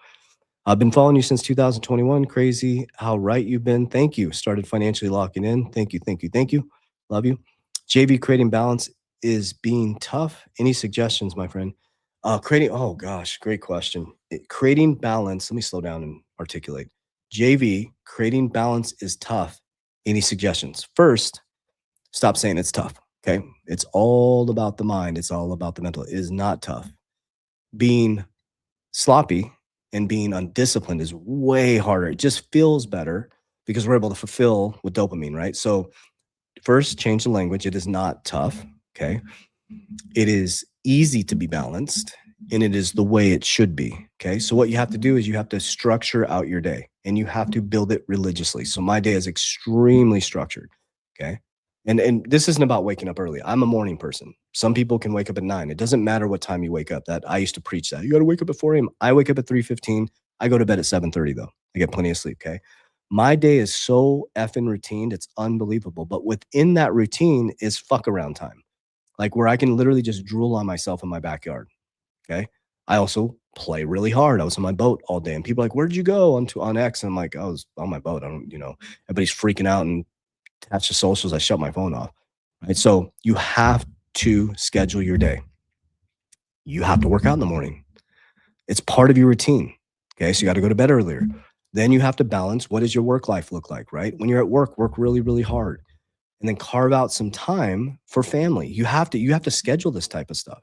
I've been following you since 2021. Crazy how right you've been. Thank you. Started financially locking in. Thank you. Love you. JV, creating balance is being tough. Any suggestions, my friend? Oh gosh, great question. Creating balance. Let me slow down and articulate. JV, creating balance is tough. Any suggestions? First, stop saying it's tough. Okay. It's all about the mind. It's all about the mental. It is not tough. Being sloppy and being undisciplined is way harder. It just feels better because we're able to fulfill with dopamine, right? So first, change the language. It is not tough, okay? It is easy to be balanced, and it is the way it should be, okay? So what you have to do is you have to structure out your day, and you have to build it religiously. So my day is extremely structured, okay? And this isn't about waking up early. I'm a morning person. Some people can wake up at 9. It doesn't matter what time you wake up. That I used to preach that. You got to wake up at 4 a.m. I wake up at 3:15. I go to bed at 7:30 though. I get plenty of sleep, okay? My day is so effing routine. It's unbelievable. But within that routine is fuck around time. Like where I can literally just drool on myself in my backyard, okay? I also play really hard. I was on my boat all day and people are like, where'd you go on X? And I'm like, I was on my boat. I don't, everybody's freaking out and attached to socials. I shut my phone off, right? So you have to schedule your day. You have to work out in the morning. It's part of your routine, okay? So you got to go to bed earlier. Then you have to balance, what does your work life look like, right? When you're at work really, really hard. And then carve out some time for family. You have to schedule this type of stuff,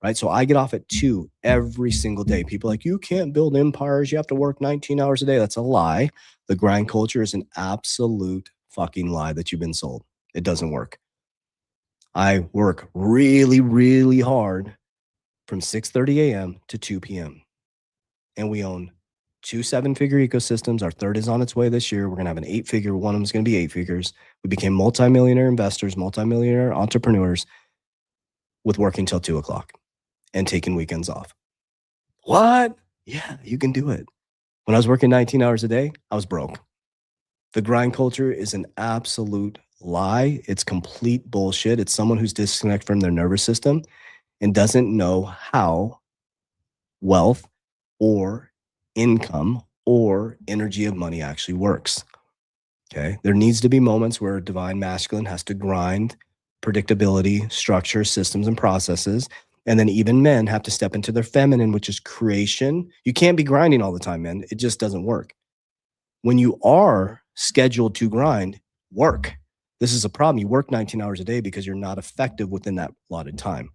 right? So I get off at 2 every single day. People are like, you can't build empires. You have to work 19 hours a day. That's a lie. The grind culture is an absolute fucking lie that you've been sold. It doesn't work. I work really, really hard from 6:30 a.m. to 2 p.m. And we own 2 7-figure ecosystems. Our third is on its way this year. We're going to have an 8-figure. One of them is going to be 8 figures. We became multimillionaire investors, multimillionaire entrepreneurs with working till 2 o'clock and taking weekends off. What? Yeah, you can do it. When I was working 19 hours a day, I was broke. The grind culture is an absolute lie. It's complete bullshit. It's someone who's disconnected from their nervous system and doesn't know how wealth or income or energy of money actually works. Okay. There needs to be moments where divine masculine has to grind predictability, structure, systems, and processes. And then even men have to step into their feminine, which is creation. You can't be grinding all the time, man. It just doesn't work. When you are scheduled to grind, work. This is a problem. You work 19 hours a day because you're not effective within that allotted time.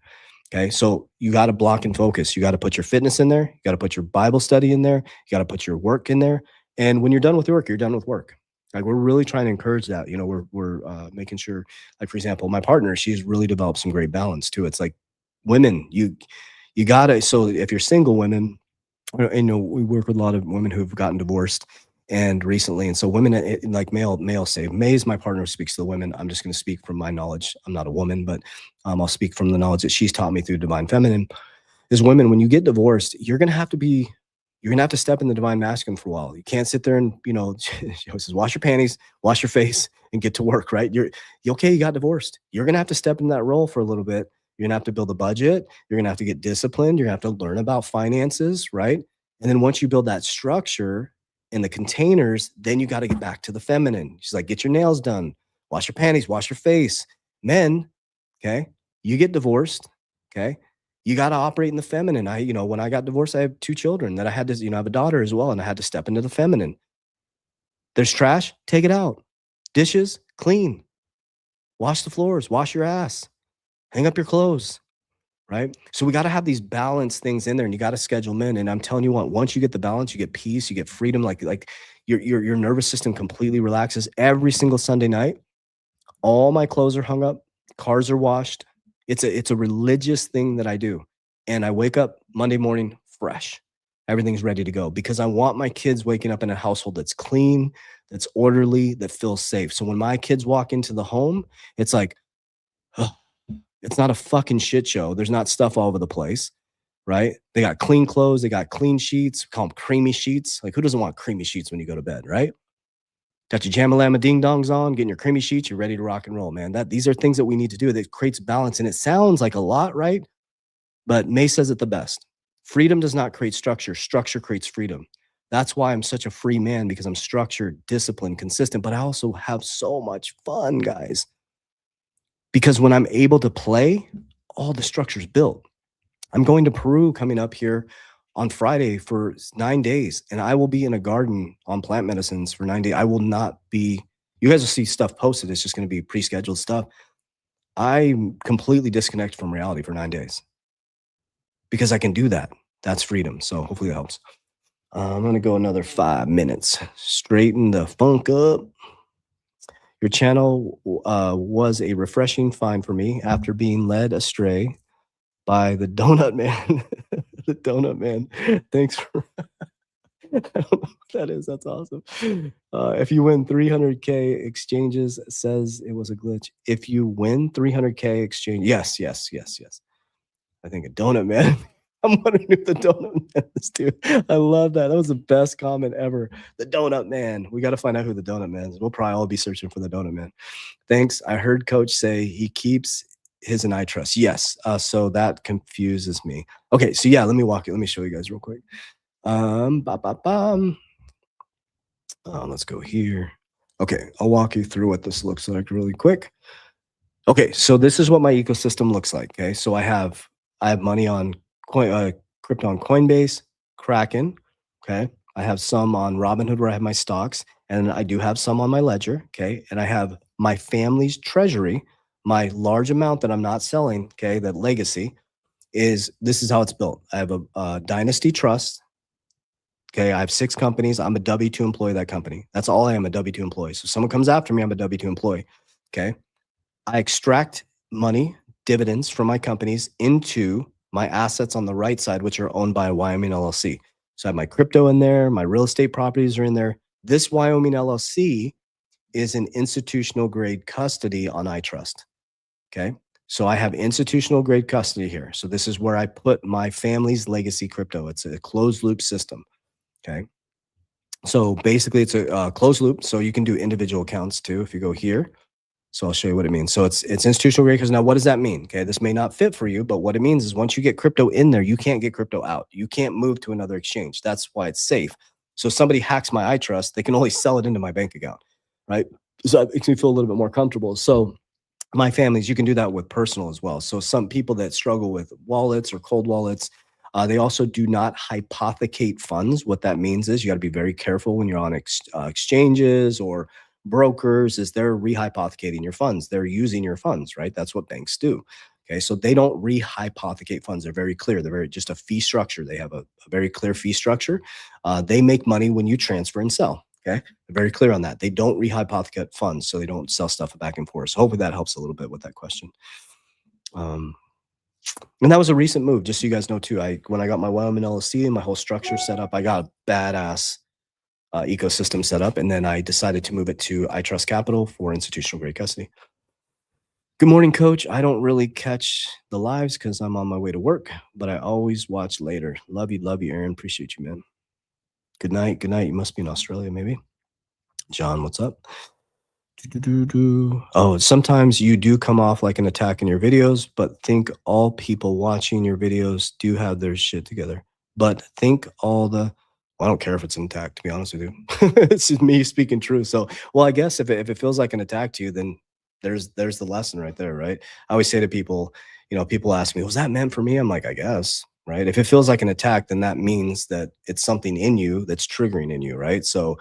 Okay. So you got to block and focus. You got to put your fitness in there. You got to put your Bible study in there. You got to put your work in there. And when you're done with work, you're done with work. Like we're really trying to encourage that. We're making sure, like, for example, my partner, she's really developed some great balance too. It's like women, you gotta, so if you're single women, we work with a lot of women who've gotten divorced and recently. And so women, like male say, May's my partner who speaks to the women. I'm just going to speak from my knowledge. I'm not a woman, but I'll speak from the knowledge that she's taught me through Divine Feminine. Is women, when you get divorced, you're going to have to be, you're gonna have to step in the divine masculine for a while. You can't sit there and, you know, says, wash your panties, wash your face, and get to work, right? You got divorced. You're gonna have to step in that role for a little bit. You're gonna have to build a budget. You're gonna have to get disciplined. You're gonna have to learn about finances, right? And then once you build that structure in the containers, then you got to get back to the feminine. She's like, get your nails done, wash your panties, wash your face. Men, okay, you get divorced, okay, you got to operate in the feminine. When I got divorced, I have 2 children that I had to, I have a daughter as well, and I had to step into the feminine. There's trash, take it out. Dishes, clean. Wash the floors, wash your ass, hang up your clothes, right? So we got to have these balanced things in there, and you got to schedule them in. And I'm telling you what, once you get the balance, you get peace, you get freedom. Like your nervous system completely relaxes. Every single Sunday night, all my clothes are hung up, cars are washed. It's a religious thing that I do. And I wake up Monday morning fresh. Everything's ready to go because I want my kids waking up in a household that's clean, that's orderly, that feels safe. So when my kids walk into the home, it's like, oh, it's not a fucking shit show. There's not stuff all over the place, right? They got clean clothes. They got clean sheets. We call them creamy sheets. Like, who doesn't want creamy sheets when you go to bed, right? Got your Jamalama ding dongs on, getting your creamy sheets. You're ready to rock and roll, man. These are things that we need to do that creates balance. And it sounds like a lot, right? But May says it the best. Freedom does not create structure. Structure creates freedom. That's why I'm such a free man, because I'm structured, disciplined, consistent, but I also have so much fun, guys. Because when I'm able to play, all the structure's built. I'm going to Peru coming up here on Friday for 9 days, and I will be in a garden on plant medicines for 9 days. I will not be, you guys will see stuff posted. It's just going to be pre-scheduled stuff. I'm completely disconnected from reality for 9 days because I can do that. That's freedom. So hopefully it helps. I'm going to go another 5 minutes. Straighten the funk up. Your channel was a refreshing find for me after being led astray by the donut man. The donut man. Thanks for I don't know what that is. That's awesome. If you win 300K exchanges, says it was a glitch. If you win 300K exchange, yes. I think a donut man. I'm wondering who the donut man is, dude. I love that. That was the best comment ever. The donut man. We got to find out who the donut man is. We'll probably all be searching for the donut man. Thanks. I heard Coach say he keeps his in iTrust. Yes. So that confuses me. Okay. So yeah, let me show you guys real quick. Let's go here. Okay. I'll walk you through what this looks like really quick. Okay. So this is what my ecosystem looks like. Okay. So I have money on crypto on Coinbase, Kraken. Okay. I have some on Robinhood where I have my stocks, and I do have some on my ledger. Okay. And I have my family's treasury, my large amount that I'm not selling. Okay. That legacy this is how it's built. I have a dynasty trust. Okay. I have 6 companies. I'm a W-2 employee of that company. That's all I am, a W-2 employee. So if someone comes after me, I'm a W-2 employee. Okay. I extract money, dividends from my companies into my assets on the right side, which are owned by Wyoming LLC. So I have my crypto in there. My real estate properties are in there. This Wyoming LLC is an institutional grade custody on iTrust. Okay. So I have institutional grade custody here. So this is where I put my family's legacy crypto. It's a closed loop system. Okay. So basically it's a closed loop. So you can do individual accounts too if you go here. So I'll show you what it means. So it's institutional grade. Because now what does that mean? Okay, this may not fit for you, but what it means is once you get crypto in there, you can't get crypto out. You can't move to another exchange. That's why it's safe. So if somebody hacks my iTrust, they can only sell it into my bank account, right? So it makes me feel a little bit more comfortable. So my families, you can do that with personal as well. So some people that struggle with wallets or cold wallets, they also do not hypothecate funds. What that means is you got to be very careful when you're on exchanges or brokers, is they're rehypothecating your funds. They're using your funds, right? That's what banks do. Okay. So they don't rehypothecate funds. They're very clear. They're just a fee structure. They have a very clear fee structure. They make money when you transfer and sell. Okay. They're very clear on that. They don't rehypothecate funds. So they don't sell stuff back and forth. So hopefully that helps a little bit with that question. And that was a recent move, just so you guys know too. When I got my Wyoming LLC and my whole structure set up, I got a badass ecosystem set up, and then I decided to move it to iTrust Capital for institutional grade custody. Good morning, Coach. I don't really catch the lives because I'm on my way to work, but I always watch later. Love you, Aaron. Appreciate you, man. Good night. Good night. You must be in Australia, maybe. John, what's up? Oh, sometimes you do come off like an attack in your videos, but think all people watching your videos do have their shit together. But think all the, well, I don't care if it's an attack, to be honest with you. It's just me speaking true. So, well, I guess if it feels like an attack to you, then there's the lesson right there, right? I always say to people, you know, people ask me, was that meant for me? I'm like, I guess, right? If it feels like an attack, then that means that it's something in you that's triggering in you, right? So,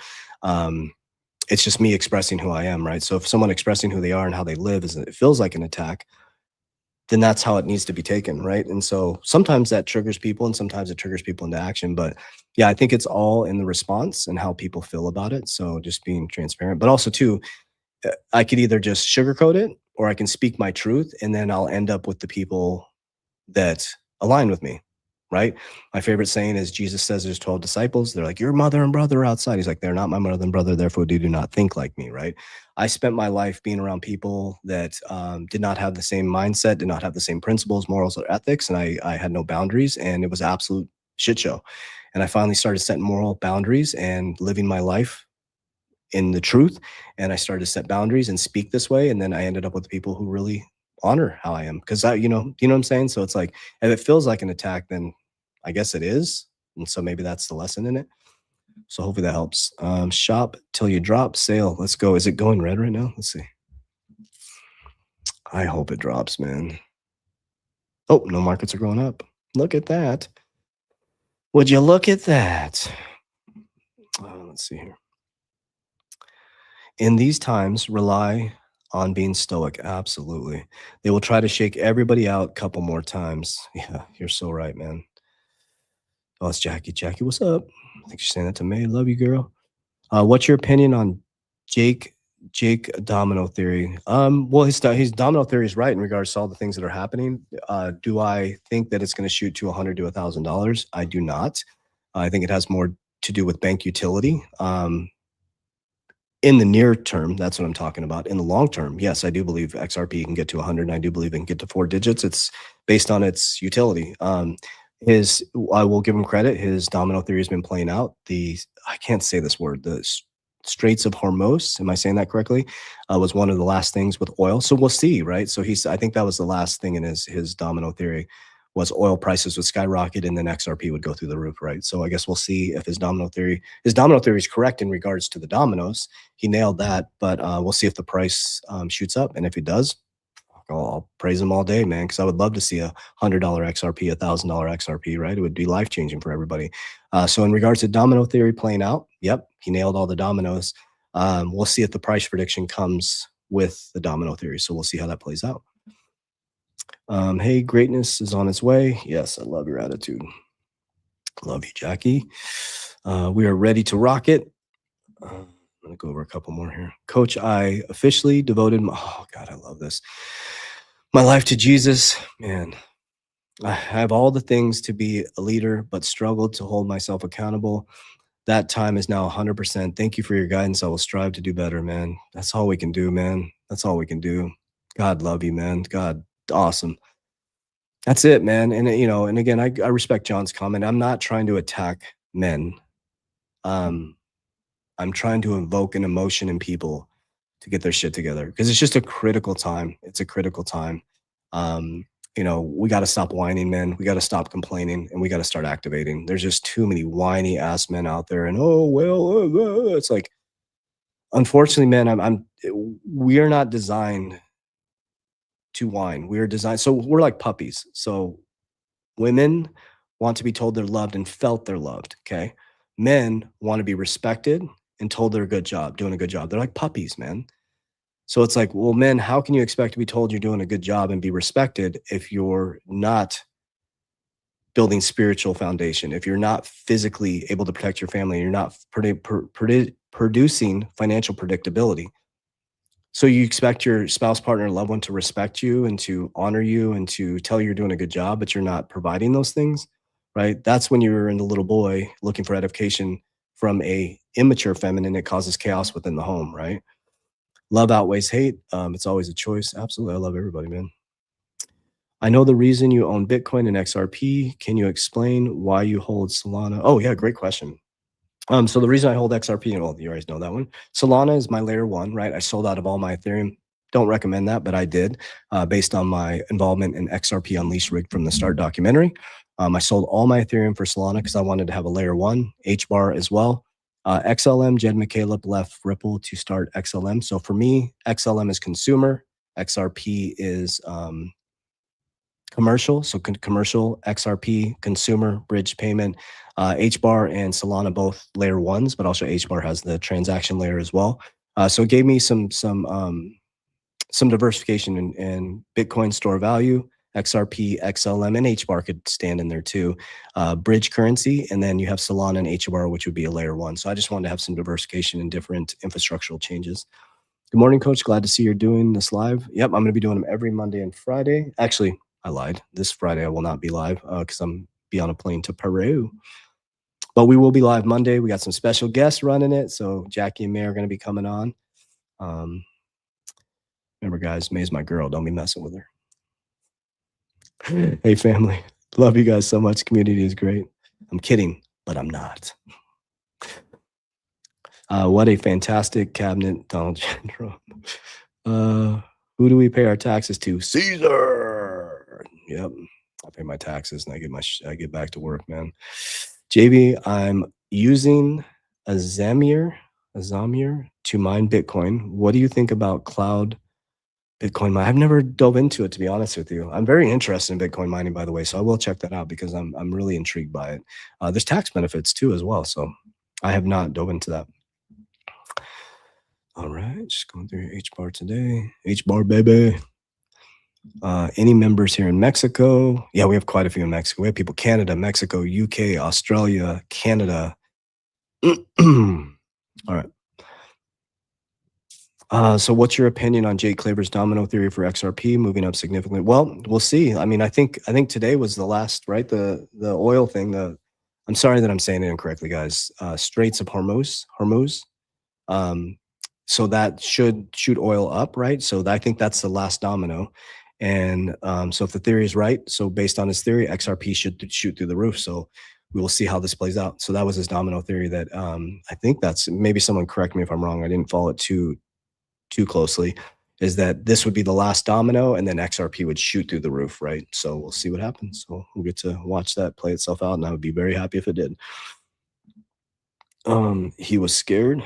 it's just me expressing who I am, right? So if someone expressing who they are and how they live is, it feels like an attack, then that's how it needs to be taken, right? And so sometimes that triggers people and sometimes it triggers people into action. But yeah, I think it's all in the response and how people feel about it. So just being transparent, but also too, I could either just sugarcoat it or I can speak my truth, and then I'll end up with the people that align with me, right? My favorite saying is Jesus says there's 12 disciples. They're like, your mother and brother are outside. He's like, they're not my mother and brother, therefore do not think like me, right? I spent my life being around people that did not have the same mindset, did not have the same principles, morals, or ethics, and I had no boundaries, and it was an absolute shit show. And I finally started setting moral boundaries and living my life in the truth, and I started to set boundaries and speak this way, and then I ended up with people who really honor how I am, because you know what I'm saying? So it's like, if it feels like an attack, then I guess it is. And so maybe that's the lesson in it. So hopefully that helps. Shop till you drop, sale. Let's go. Is it going red right now? Let's see. I hope it drops, man. Oh, no markets are going up. Look at that. Would you look at that? Let's see here. In these times, rely on being stoic. Absolutely. They will try to shake everybody out a couple more times. Yeah, you're so right, man. Oh, it's Jackie. Jackie, what's up? I think you're saying that to me. Love you, girl. What's your opinion on Jake domino theory? Well, his domino theory is right in regards to all the things that are happening. Do I think that it's going to shoot to $100 to $1,000? I do not. I think it has more to do with bank utility. In the near term, that's what I'm talking about. In the long term, yes, I do believe XRP can get to 100, and I do believe it can get to 4 digits. It's based on its utility. I will give him credit. His domino theory has been playing out. I can't say this word, the Straits of Hormuz, am I saying that correctly? Was one of the last things with oil. So we'll see, right? So I think that was the last thing in his domino theory, was oil prices would skyrocket and then XRP would go through the roof, right? So I guess we'll see if his domino theory is correct in regards to the dominoes. He nailed that, but we'll see if the price shoots up. And if it does, I'll praise him all day, man, because I would love to see a $100 XRP, $1,000 XRP, right? It would be life-changing for everybody. So in regards to domino theory playing out, yep, he nailed all the dominoes. We'll see if the price prediction comes with the domino theory. So we'll see how that plays out. Hey, greatness is on its way. Yes, I love your attitude. Love you, Jackie. We are ready to rock it. I'm going to go over a couple more here. Coach, I officially devoted oh God, I love this. My life to Jesus. Man, I have all the things to be a leader, but struggled to hold myself accountable. That time is now 100%. Thank you for your guidance. I will strive to do better, man. That's all we can do, man. That's all we can do. God love you, man. God, awesome. That's it, man. And and again, I respect John's comment. I'm not trying to attack men. I'm trying to invoke an emotion in people to get their shit together, because it's just a critical time. It's a critical time. We got to stop whining, man. We got to stop complaining, and we got to start activating. There's just too many whiny ass men out there, and it's like, unfortunately, man, we are not designed to whine. We are designed, so we're like puppies. So women want to be told they're loved and felt they're loved. Okay. Men want to be respected and told they're doing a good job. They're like puppies, man. So it's like, well, men, how can you expect to be told you're doing a good job and be respected if you're not building spiritual foundation, if you're not physically able to protect your family, and you're not producing financial predictability? So you expect your spouse, partner, loved one to respect you and to honor you and to tell you you're doing a good job, but you're not providing those things, right? That's when you're in the little boy looking for edification from a immature feminine. It causes chaos within the home, right? Love outweighs hate. It's always a choice. Absolutely. I love everybody, man. I know the reason you own Bitcoin and XRP. Can you explain why you hold Solana? Oh yeah, great question. So the reason I hold XRP, well, you already know that one. Solana is my layer 1, right? I sold out of all my Ethereum. Don't recommend that, but I did, based on my involvement in XRP Unleashed Rig from the Start documentary. I sold all my Ethereum for Solana because I wanted to have a layer 1, HBAR as well. XLM, Jed McCaleb left Ripple to start XLM. So for me, XLM is consumer, XRP is commercial. So commercial, XRP, consumer, bridge payment, HBAR and Solana both layer 1s, but also HBAR has the transaction layer as well. So it gave me some diversification in Bitcoin store value, XRP, XLM, and HBAR could stand in there too. Bridge currency, and then you have Solana and HBAR, which would be a layer 1. So I just wanted to have some diversification in different infrastructural changes. Good morning, Coach. Glad to see you're doing this live. Yep, I'm going to be doing them every Monday and Friday. Actually, I lied. This Friday I will not be live because I'm be on a plane to Peru. But we will be live Monday. We got some special guests running it. So Jackie and May are going to be coming on. Remember, guys, May's my girl. Don't be messing with her. Hey, family. Love you guys so much. Community is great. I'm kidding, but I'm not. What a fantastic cabinet, Donald J. Trump. Who do we pay our taxes to? Caesar. Yep, I pay my taxes and I get back to work, man. JB, I'm using a Zamir to mine Bitcoin. What do you think about cloud Bitcoin mining? I've never dove into it, to be honest with you. I'm very interested in Bitcoin mining, by the way, so I will check that out because I'm really intrigued by it. There's tax benefits too as well, so I have not dove into that. All right, just going through HBAR today. HBAR, baby. Any members here in Mexico? Yeah, we have quite a few in Mexico. We have people Canada, Mexico, UK, Australia, Canada. All right. So what's your opinion on Jake Claver's domino theory for XRP moving up significantly? Well, we'll see. I mean, I think today was the last, right? The oil thing. I'm sorry that I'm saying it incorrectly, guys. Straits of Hormuz. So that should shoot oil up, right? So I think that's the last domino. And so if the theory is right, so based on his theory, XRP should shoot through the roof. So we will see how this plays out. So that was his domino theory that I think that's, maybe someone correct me if I'm wrong. I didn't follow it too closely, is that this would be the last domino and then XRP would shoot through the roof, right? So we'll see what happens. So we'll get to watch that play itself out, and I would be very happy if it did. He was scared.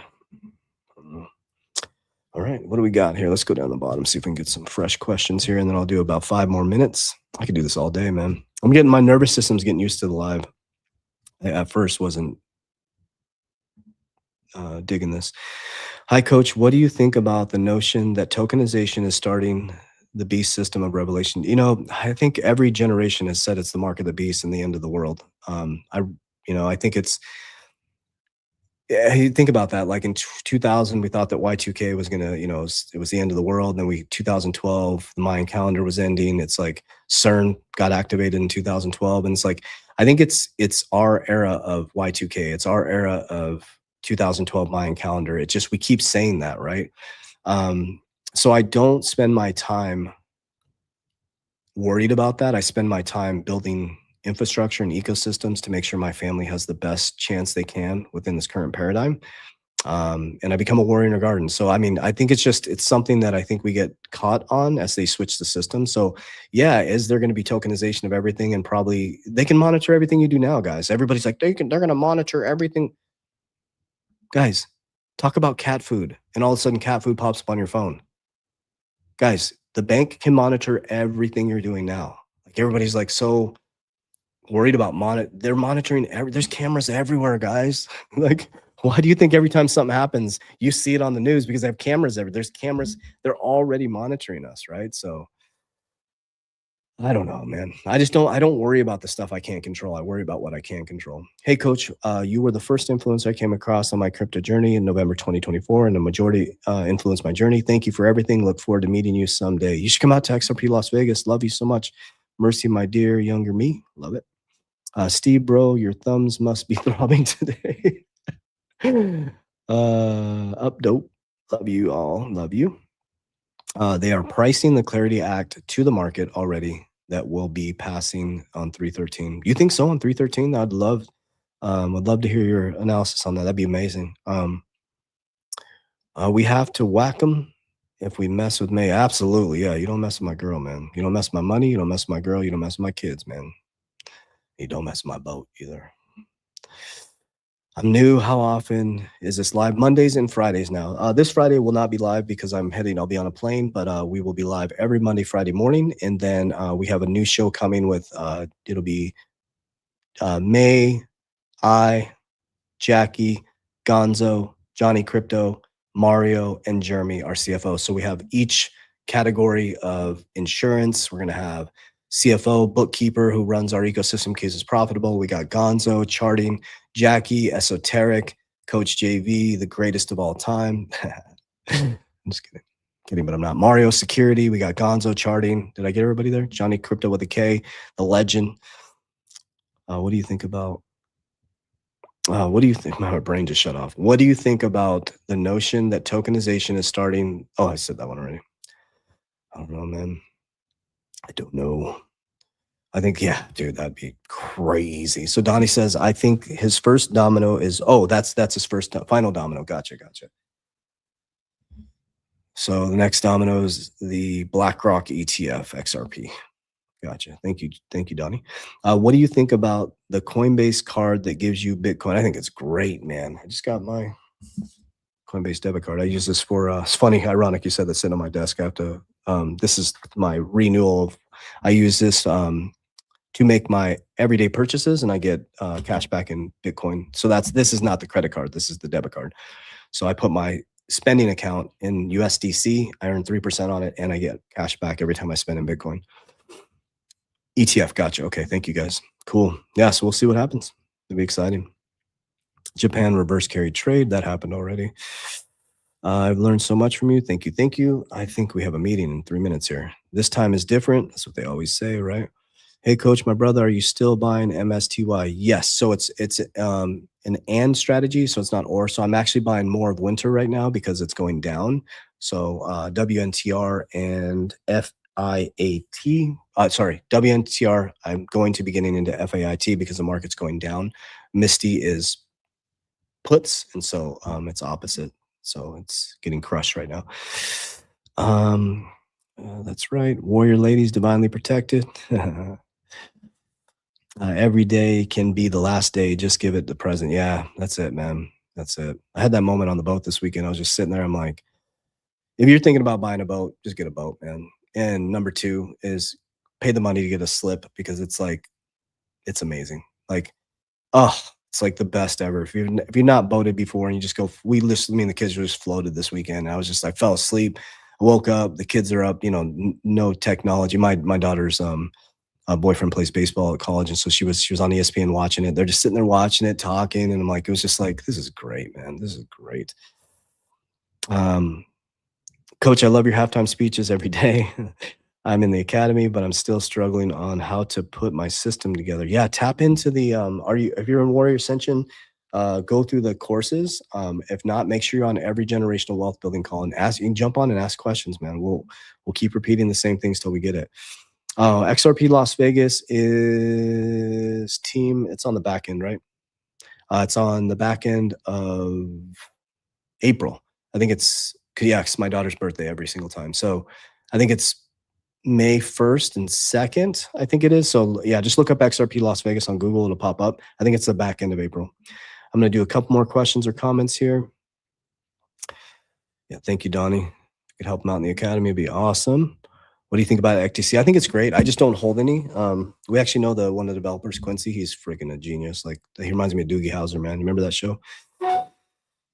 All right, what do we got here? Let's go down the bottom, see if we can get some fresh questions here, and then I'll do about 5 more minutes. I could do this all day, man. My nervous system's getting used to the live. I at first wasn't digging this. Hi, Coach. What do you think about the notion that tokenization is starting the beast system of revelation? You know, I think every generation has said it's the mark of the beast and the end of the world. I think it's, yeah, you think about that. Like in 2000, we thought that Y2K was gonna, it was the end of the world. And then 2012, the Mayan calendar was ending. It's like CERN got activated in 2012, and it's like, I think it's our era of Y2K. It's our era of 2012 Mayan calendar. It just, we keep saying that, right? So I don't spend my time worried about that. I spend my time building infrastructure and ecosystems to make sure my family has the best chance they can within this current paradigm. And I become a warrior in a garden. So, I mean, I think it's something that I think we get caught on as they switch the system. So yeah, is there going to be tokenization of everything? And probably they can monitor everything you do now, guys. Everybody's like, they're going to monitor everything. Guys, talk about cat food, and all of a sudden cat food pops up on your phone. Guys, the bank can monitor everything you're doing now. Like, everybody's like so worried about they're monitoring there's cameras everywhere, guys. Like, why do you think every time something happens, you see it on the news? Because they have cameras everywhere. There's cameras, they're already monitoring us, right? So I don't know, man. I don't worry about the stuff I can't control. I worry about what I can control. Hey, Coach, you were the first influencer I came across on my crypto journey in November 2024, and the majority influenced my journey. Thank you for everything. Look forward to meeting you someday. You should come out to XRP Las Vegas. Love you so much. Mercy, my dear younger me. Love it. Steve, bro, your thumbs must be throbbing today. Up dope. Love you all. Love you. They are pricing the Clarity Act to the market already that will be passing on 3/13. You think so on 3/13? I'd love Would love to hear your analysis on that. That'd be amazing. We have to whack them if we mess with May. Absolutely. Yeah. You don't mess with my girl, man. You don't mess with my money. You don't mess with my girl. You don't mess with my kids, man. You don't mess with my boat either. I'm new. How often is this live? Mondays and Fridays now. This Friday will not be live because I'm heading. I'll be on a plane, but we will be live every Monday, Friday morning. And then we have a new show coming with, it'll be May, Jackie, Gonzo, Johnny Crypto, Mario, and Jeremy, our CFO. So we have each category of insurance. We're going to have CFO, bookkeeper, who runs our ecosystem cases profitable. We got Gonzo, charting, Jackie, esoteric, Coach JV, the greatest of all time. I'm just kidding, but I'm not. Mario, security. We got Gonzo, charting. Did I get everybody there? Johnny Crypto with a K, the legend. What do you think about? What do you think? My brain just shut off. What do you think about the notion that tokenization is starting? Oh, I said that one already. I don't know, man. I don't know. I think, yeah, dude, that'd be crazy. So Donnie says, I think his first domino is, oh, that's his first final domino. Gotcha. So the next domino is the BlackRock ETF XRP. Gotcha. Thank you, Donnie. What do you think about the Coinbase card that gives you Bitcoin? I think it's great, man. I just got my Coinbase debit card. I use this for, it's funny, ironic you said that's sitting on my desk. I have to, this is my renewal. I use this to make my everyday purchases, and I get cash back in Bitcoin. So this is not the credit card. This is the debit card. So I put my spending account in USDC. I earn 3% on it, and I get cash back every time I spend in Bitcoin. ETF, gotcha. Okay, thank you guys. Cool. Yeah, so we'll see what happens. It'll be exciting. Japan reverse carry trade, that happened already. I've learned so much from you. Thank you. I think we have a meeting in 3 minutes here. This time is different. That's what they always say, right? Hey, coach, my brother, are you still buying MSTY? Yes. So it's an and strategy, so it's not or. So I'm actually buying more of winter right now because it's going down. So WNTR and FIAT. WNTR, I'm going to be getting into FAIT because the market's going down. Misty is puts, and so it's opposite. So it's getting crushed right now. That's right. Warrior ladies, divinely protected. Every day can be the last day. Just give it the present. Yeah, that's it, man. That's it. I had that moment on the boat this weekend. I was just sitting there. I'm like, if you're thinking about buying a boat, just get a boat, man. And number 2 is pay the money to get a slip, because it's like, it's amazing. Like, oh, it's like the best ever. If you're not boated before and you just go, me and the kids were just floated this weekend. I was just like, fell asleep. I woke up, the kids are up, no technology. My daughter's boyfriend plays baseball at college, and so she was on ESPN watching it. They're just sitting there watching it, talking, and I'm like, it was just like, this is great, man. This is great. Coach, I love your halftime speeches every day. I'm in the academy, but I'm still struggling on how to put my system together. Yeah, tap into the if you're in Warrior Ascension, go through the courses. If not, make sure you're on every generational wealth building call and ask. You can jump on and ask questions, man. We'll keep repeating the same things till we get it. XRP Las Vegas is team. It's on the back end, right? It's on the back end of April. I think it's my daughter's birthday every single time. So I think it's May 1st and 2nd, I think it is. So yeah, just look up XRP Las Vegas on Google. It'll pop up. I think it's the back end of April. I'm going to do a couple more questions or comments here. Yeah, thank you, Donnie. If you could help them out in the academy, it'd be awesome. What do you think about XTC? I think it's great. I just don't hold any. We actually know one of the developers, Quincy. He's freaking a genius. Like, he reminds me of Doogie Howser, man. You remember that show?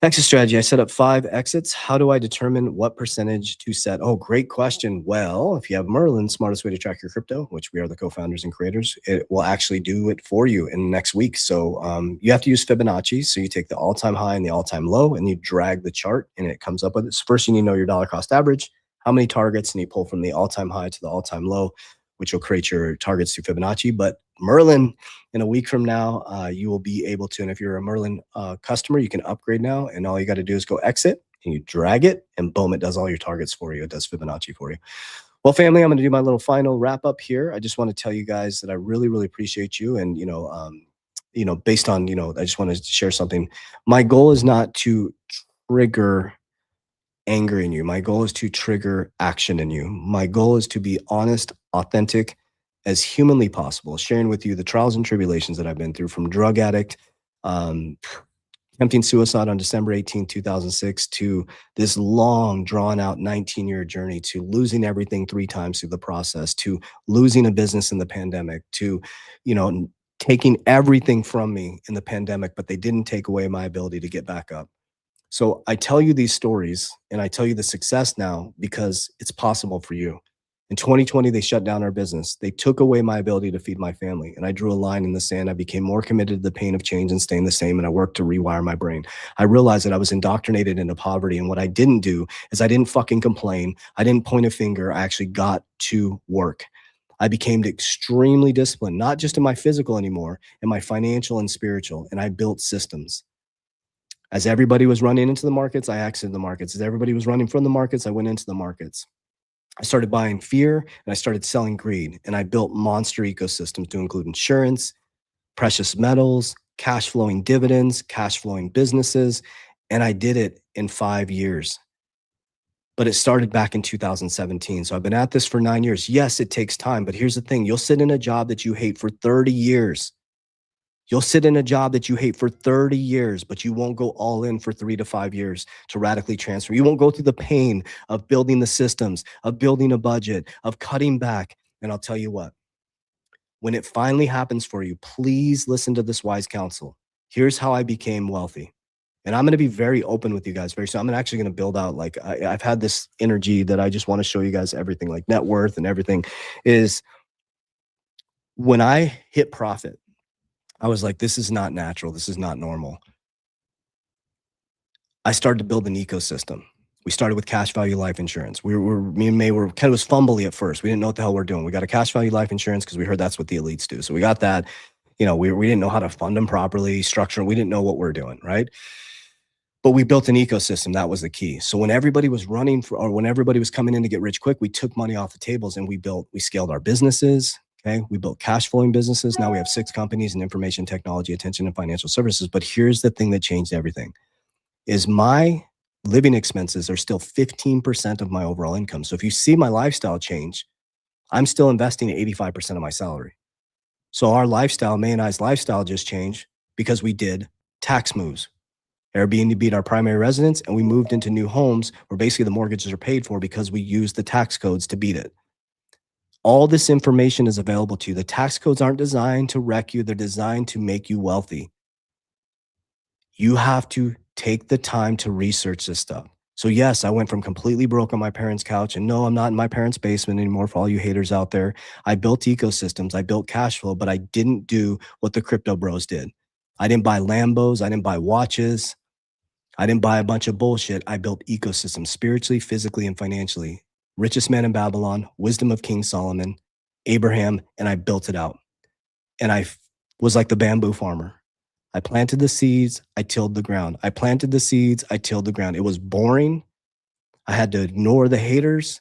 Exit strategy. I set up 5 exits. How do I determine what percentage to set? Oh, great question. Well, if you have Merlin, smartest way to track your crypto, which we are the co-founders and creators, it will actually do it for you in the next week. So you have to use Fibonacci. So you take the all-time high and the all-time low, and you drag the chart, and it comes up with it. So first, you need to know your dollar cost average, how many targets, and you pull from the all-time high to the all-time low, which will create your targets through Fibonacci. But Merlin, in a week from now, you will be able to, and if you're a Merlin customer, you can upgrade now, and all you got to do is go exit, and you drag it, and boom, it does all your targets for you. It does Fibonacci for you. Well, family, I'm going to do my little final wrap up here. I just want to tell you guys that I really, really appreciate you. And, based on, I just want to share something. My goal is not to trigger anger in you. My goal is to trigger action in you. My goal is to be honest, authentic, as humanly possible, sharing with you the trials and tribulations that I've been through, from drug addict, attempting suicide on December 18, 2006, to this long, drawn-out 19-year journey, to losing everything 3 times through the process, to losing a business in the pandemic, to, taking everything from me in the pandemic, but they didn't take away my ability to get back up. So I tell you these stories, and I tell you the success now because it's possible for you. In 2020, they shut down our business. They took away my ability to feed my family, and I drew a line in the sand. I became more committed to the pain of change and staying the same, and I worked to rewire my brain. I realized that I was indoctrinated into poverty, and what I didn't do is I didn't fucking complain. I didn't point a finger. I actually got to work. I became extremely disciplined, not just in my physical anymore, in my financial and spiritual, and I built systems. As everybody was running into the markets, I exited the markets. As everybody was running from the markets, I went into the markets. I started buying fear, and I started selling greed, and I built monster ecosystems to include insurance, precious metals, cash flowing dividends, cash flowing businesses, and I did it in 5 years. But it started back in 2017. So I've been at this for 9 years. Yes, it takes time, but here's the thing. You'll sit in a job that you hate for 30 years. You'll sit in a job that you hate for 30 years, but you won't go all in for 3 to 5 years to radically transfer. You won't go through the pain of building the systems, of building a budget, of cutting back. And I'll tell you what, when it finally happens for you, please listen to this wise counsel. Here's how I became wealthy. And I'm going to be very open with you guys very soon. I'm actually going to build out, like, I've had this energy that I just want to show you guys everything, like net worth and everything. Is when I hit profit, I was like, this is not natural. This is not normal. I started to build an ecosystem. We started with cash value life insurance. Me and May were kind of was fumbly at first. We didn't know what the hell we're doing. We got a cash value life insurance because we heard that's what the elites do. So we got that. We didn't know how to fund them properly, structure them. We didn't know what we're doing, right? But we built an ecosystem. That was the key. So when everybody was when everybody was coming in to get rich quick, we took money off the tables and we scaled our businesses. Okay. We built cash flowing businesses. Now we have 6 companies in information technology, attention, and financial services. But here's the thing that changed everything is my living expenses are still 15% of my overall income. So if you see my lifestyle change, I'm still investing 85% of my salary. So our lifestyle, May and I's lifestyle just changed because we did tax moves. Airbnb beat our primary residence, and we moved into new homes where basically the mortgages are paid for because we used the tax codes to beat it. All this information is available to you. The tax codes aren't designed to wreck you. They're designed to make you wealthy. You have to take the time to research this stuff. So yes, I went from completely broke on my parents' couch, and no, I'm not in my parents' basement anymore for all you haters out there. I built ecosystems. I built cash flow, but I didn't do what the crypto bros did. I didn't buy Lambos. I didn't buy watches. I didn't buy a bunch of bullshit. I built ecosystems spiritually, physically, and financially. Richest man in Babylon, wisdom of King Solomon, Abraham, and I built it out. And I was like the bamboo farmer. I planted the seeds, I tilled the ground. I planted the seeds, I tilled the ground. It was boring. I had to ignore the haters.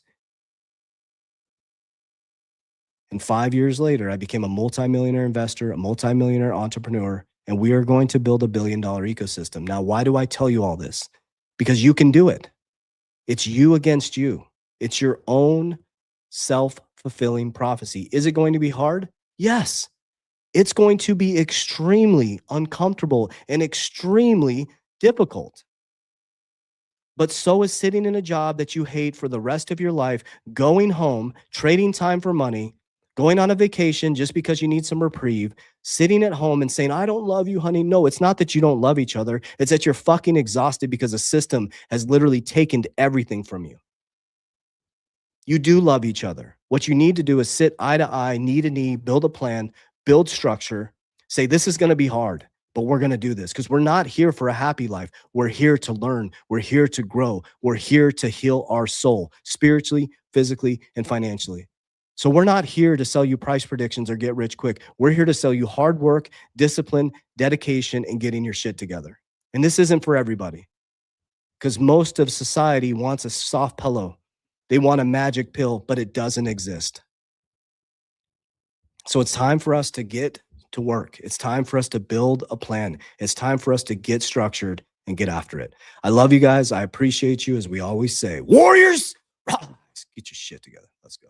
And 5 years later, I became a multimillionaire investor, a multimillionaire entrepreneur, and we are going to build $1 billion ecosystem. Now, why do I tell you all this? Because you can do it. It's you against you. It's your own self-fulfilling prophecy. Is it going to be hard? Yes. It's going to be extremely uncomfortable and extremely difficult. But so is sitting in a job that you hate for the rest of your life, going home, trading time for money, going on a vacation just because you need some reprieve, sitting at home and saying, I don't love you, honey. No, it's not that you don't love each other. It's that you're fucking exhausted because the system has literally taken everything from you. You do love each other. What you need to do is sit eye to eye, knee to knee, build a plan, build structure, say, this is going to be hard, but we're going to do this because we're not here for a happy life. We're here to learn. We're here to grow. We're here to heal our soul spiritually, physically, and financially. So we're not here to sell you price predictions or get rich quick. We're here to sell you hard work, discipline, dedication, and getting your shit together. And this isn't for everybody because most of society wants a soft pillow. They want a magic pill, but it doesn't exist. So it's time for us to get to work. It's time for us to build a plan. It's time for us to get structured and get after it. I love you guys. I appreciate you. As we always say, warriors, rise. Get your shit together. Let's go.